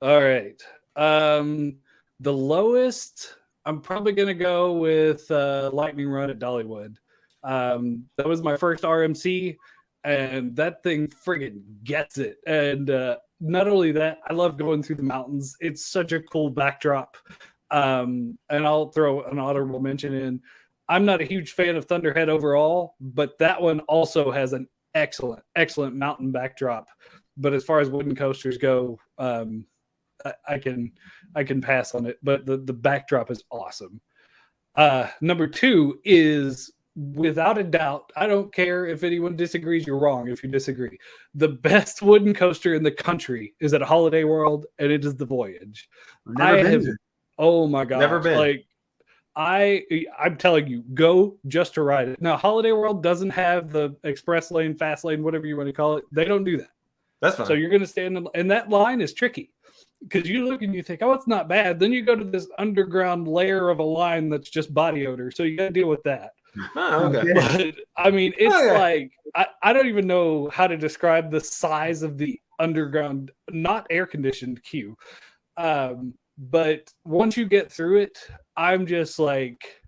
All right. The lowest, I'm probably going to go with Lightning Run at Dollywood. That was my first RMC, and that thing friggin' gets it. And not only that, I love going through the mountains. It's such a cool backdrop. And I'll throw an honorable mention in. I'm not a huge fan of Thunderhead overall, but that one also has an excellent mountain backdrop. But as far as wooden coasters go, I can pass on it. But the backdrop is awesome. Number 2 is, without a doubt, I don't care if anyone disagrees, you're wrong if you disagree. The best wooden coaster in the country is at Holiday World, and it is the Voyage. Oh my gosh. Never been. Like I'm telling you, go just to ride it. Now, Holiday World doesn't have the express lane, fast lane, whatever you want to call it. They don't do that. That's fine. So you're going to stand and that line is tricky because you look and you think, oh, it's not bad. Then you go to this underground layer of a line that's just body odor. So you got to deal with that. Oh, okay. But it's like, I don't even know how to describe the size of the underground, not air conditioned queue. But once you get through it, I'm just like,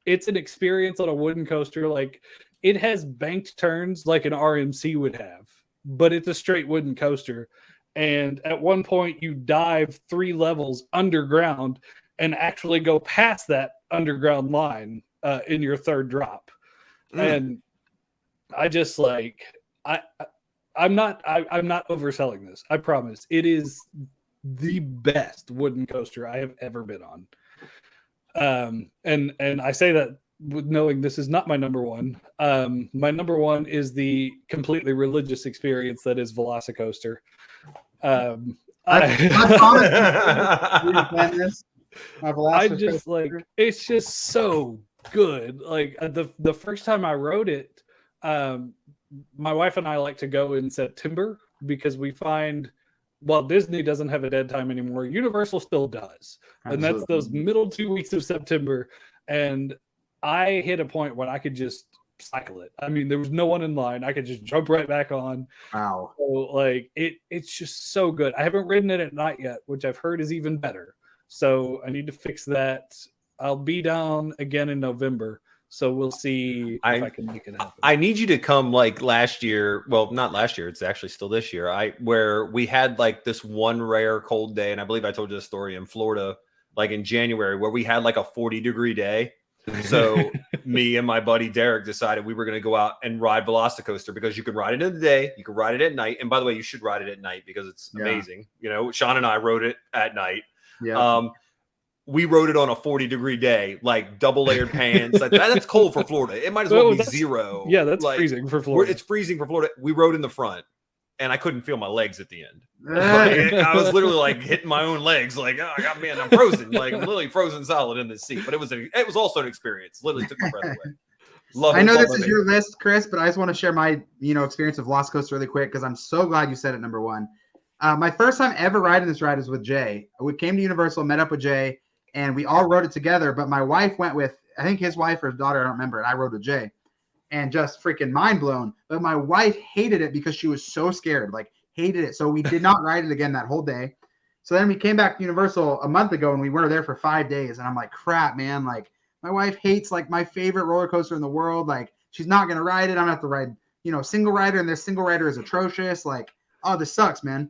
it's an experience on a wooden coaster. Like, it has banked turns like an RMC would have, but it's a straight wooden coaster. And at one point you dive 3 levels underground and actually go past that underground line in your 3rd drop. And I just like, I'm not overselling this. I promise. It is the best wooden coaster I have ever been on. And I say that with knowing this is not my number 1. My number 1 is the completely religious experience that is Velocicoaster. I just like, it's just so good. Like the first time I rode it, my wife and I like to go in September because we find, well, Disney doesn't have a dead time anymore. Universal still does. And that's those middle 2 weeks of September. And I hit a point when I could just cycle it. I mean, there was no one in line. I could just jump right back on. Wow. So, like, it's just so good. I haven't ridden it at night yet, which I've heard is even better. So I need to fix that. I'll be down again in November. So we'll see if I can make it happen. I need you to come like last year. Well, not last year. It's actually still this year. Where we had like this one rare cold day, and I believe I told you the story in Florida, like in January, where we had like a 40-degree day. So me and my buddy Derek decided we were going to go out and ride Velocicoaster, because you can ride it in the day, you can ride it at night. And by the way, you should ride it at night because it's amazing. You know, Sean and I rode it at night. Yeah. We rode it on a 40-degree day, like double layered pants. Like, that's cold for Florida. It might as well be zero. Yeah, that's like, freezing for Florida. It's freezing for Florida. We rode in the front, and I couldn't feel my legs at the end. Like, I was literally like hitting my own legs, like, oh, I got, man, I'm frozen, like I'm literally frozen solid in this seat. But it was also an experience. Literally took my breath away. I know this is your list, Kris, but I just want to share my experience of Velocicoaster really quick, because I'm so glad you said it. Number one, my first time ever riding this ride was with Jay. We came to Universal, met up with Jay, and we all rode it together. But my wife went with, I think, his wife or his daughter, I don't remember, and I rode with Jay, and just freaking mind blown. But my wife hated it because she was so scared, like hated it. So we did not ride it again that whole day. So then we came back to Universal a month ago, and we were there for 5 days. And I'm like, crap, man, like my wife hates like my favorite roller coaster in the world. Like she's not going to ride it. I'm going to have to ride, single rider, and their single rider is atrocious. Like, oh, this sucks, man.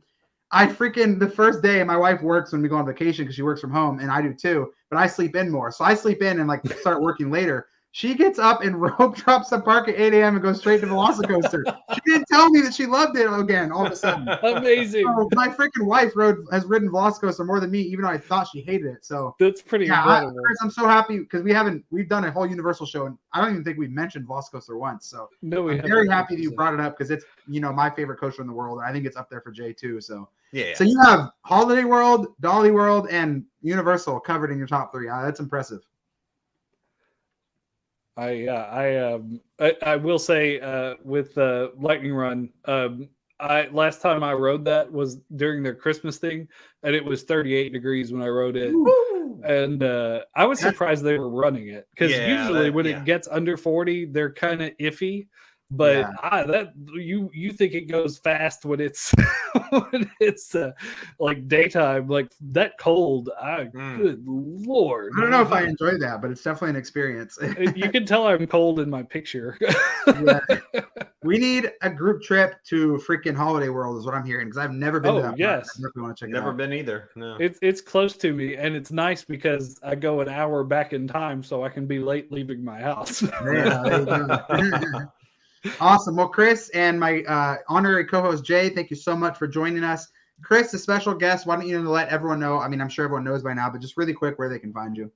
The first day, my wife works when we go on vacation because she works from home, and I do too, but I sleep in more. So I sleep in and like start working later. She gets up and rope drops the park at 8 a.m. and goes straight to Velocicoaster. She didn't tell me that she loved it again all of a sudden. Amazing. So my freaking wife has ridden Velocicoaster more than me, even though I thought she hated it. So that's pretty incredible. Chris, I'm so happy because we've done a whole Universal show, and I don't even think we've mentioned Velocicoaster once. So no, I'm very happy that you brought it up, because it's my favorite coaster in the world, and I think it's up there for Jay too. So yeah. So you have Holiday World, Dolly World, and Universal covered in your top 3. That's impressive. I will say with Lightning Run, last time I rode that was during their Christmas thing, and it was 38 degrees when I rode it. Woo! And I was surprised they were running it, because usually when it gets under 40, they're kind of iffy. But you think it goes fast when it's like daytime, like that cold. Good Lord! I don't know if I enjoy that, but it's definitely an experience. You can tell I'm cold in my picture. We need a group trip to freaking Holiday World, is what I'm hearing, because I've never been to that. Yes, I definitely want to check Never it out. been either. No, it's close to me, and it's nice because I go an hour back in time, so I can be late leaving my house. Yeah, there you go. Awesome. Well, Kris and my honorary co-host Jay, thank you so much for joining us. Kris, a special guest. Why don't you let everyone know? I mean, I'm sure everyone knows by now, but just really quick where they can find you.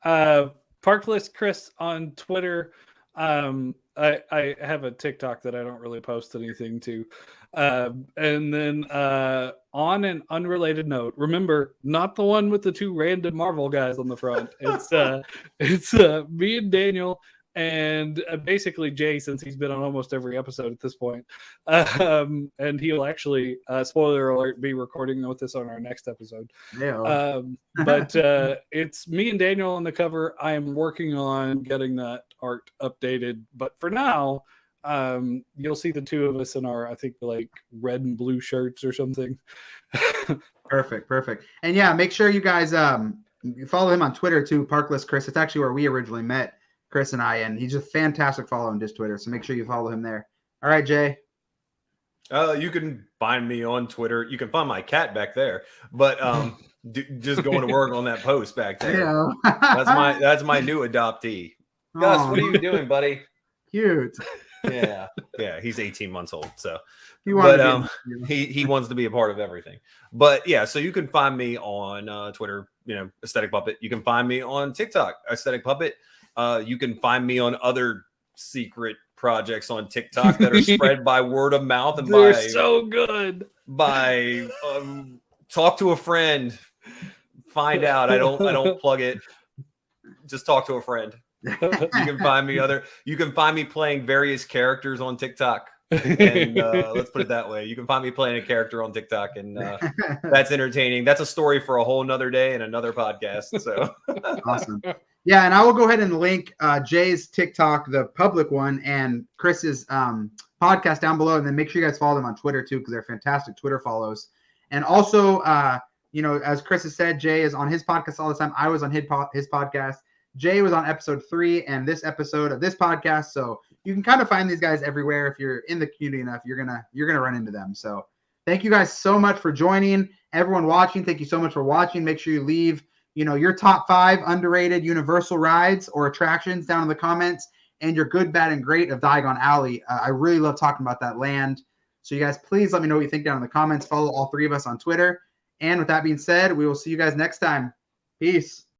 ParkListKris on Twitter. I have a TikTok that I don't really post anything to. And then on an unrelated note, remember, not the one with the 2 random Marvel guys on the front. It's me and Daniel. And basically Jay, since he's been on almost every episode at this point, and he'll actually, spoiler alert, be recording with us on our next episode. Yeah. But it's me and Daniel on the cover. I am working on getting that art updated, but for now, you'll see the 2 of us in our, I think, like red and blue shirts or something. Perfect. And yeah, make sure you guys follow him on Twitter too, ParkListKris. It's actually where we originally met, Kris and I, and he's a fantastic follow on his Twitter, so make sure you follow him there. All right, Jay. You can find me on Twitter. You can find my cat back there, but just going to work on that post back there. Yeah. That's my new adoptee. Gus, what are you doing, buddy? Cute. Yeah, he's 18 months old, so he wants to be a part of everything. But yeah, so you can find me on Twitter, Aesthetic Puppet. You can find me on TikTok, Aesthetic Puppet. You can find me on other secret projects on TikTok that are spread by word of mouth and they're so good. By talk to a friend, find out. I don't plug it. Just talk to a friend. You can find me playing various characters on TikTok. And let's put it that way. You can find me playing a character on TikTok, and that's entertaining. That's a story for a whole nother day and another podcast. So awesome. Yeah, and I will go ahead and link Jay's TikTok, the public one, and Kris's podcast down below, and then make sure you guys follow them on Twitter too, because they're fantastic Twitter follows. And also, as Kris has said, Jay is on his podcast all the time. I was on his podcast. Jay was on episode 3 and this episode of this podcast. So you can kind of find these guys everywhere. If you're in the community enough, you're gonna run into them. So thank you guys so much for joining. Everyone watching, thank you so much for watching. Make sure you leave, your top 5 underrated Universal rides or attractions down in the comments, and your good, bad, and great of Diagon Alley. I really love talking about that land. So you guys, please let me know what you think down in the comments. Follow all 3 of us on Twitter. And with that being said, we will see you guys next time. Peace.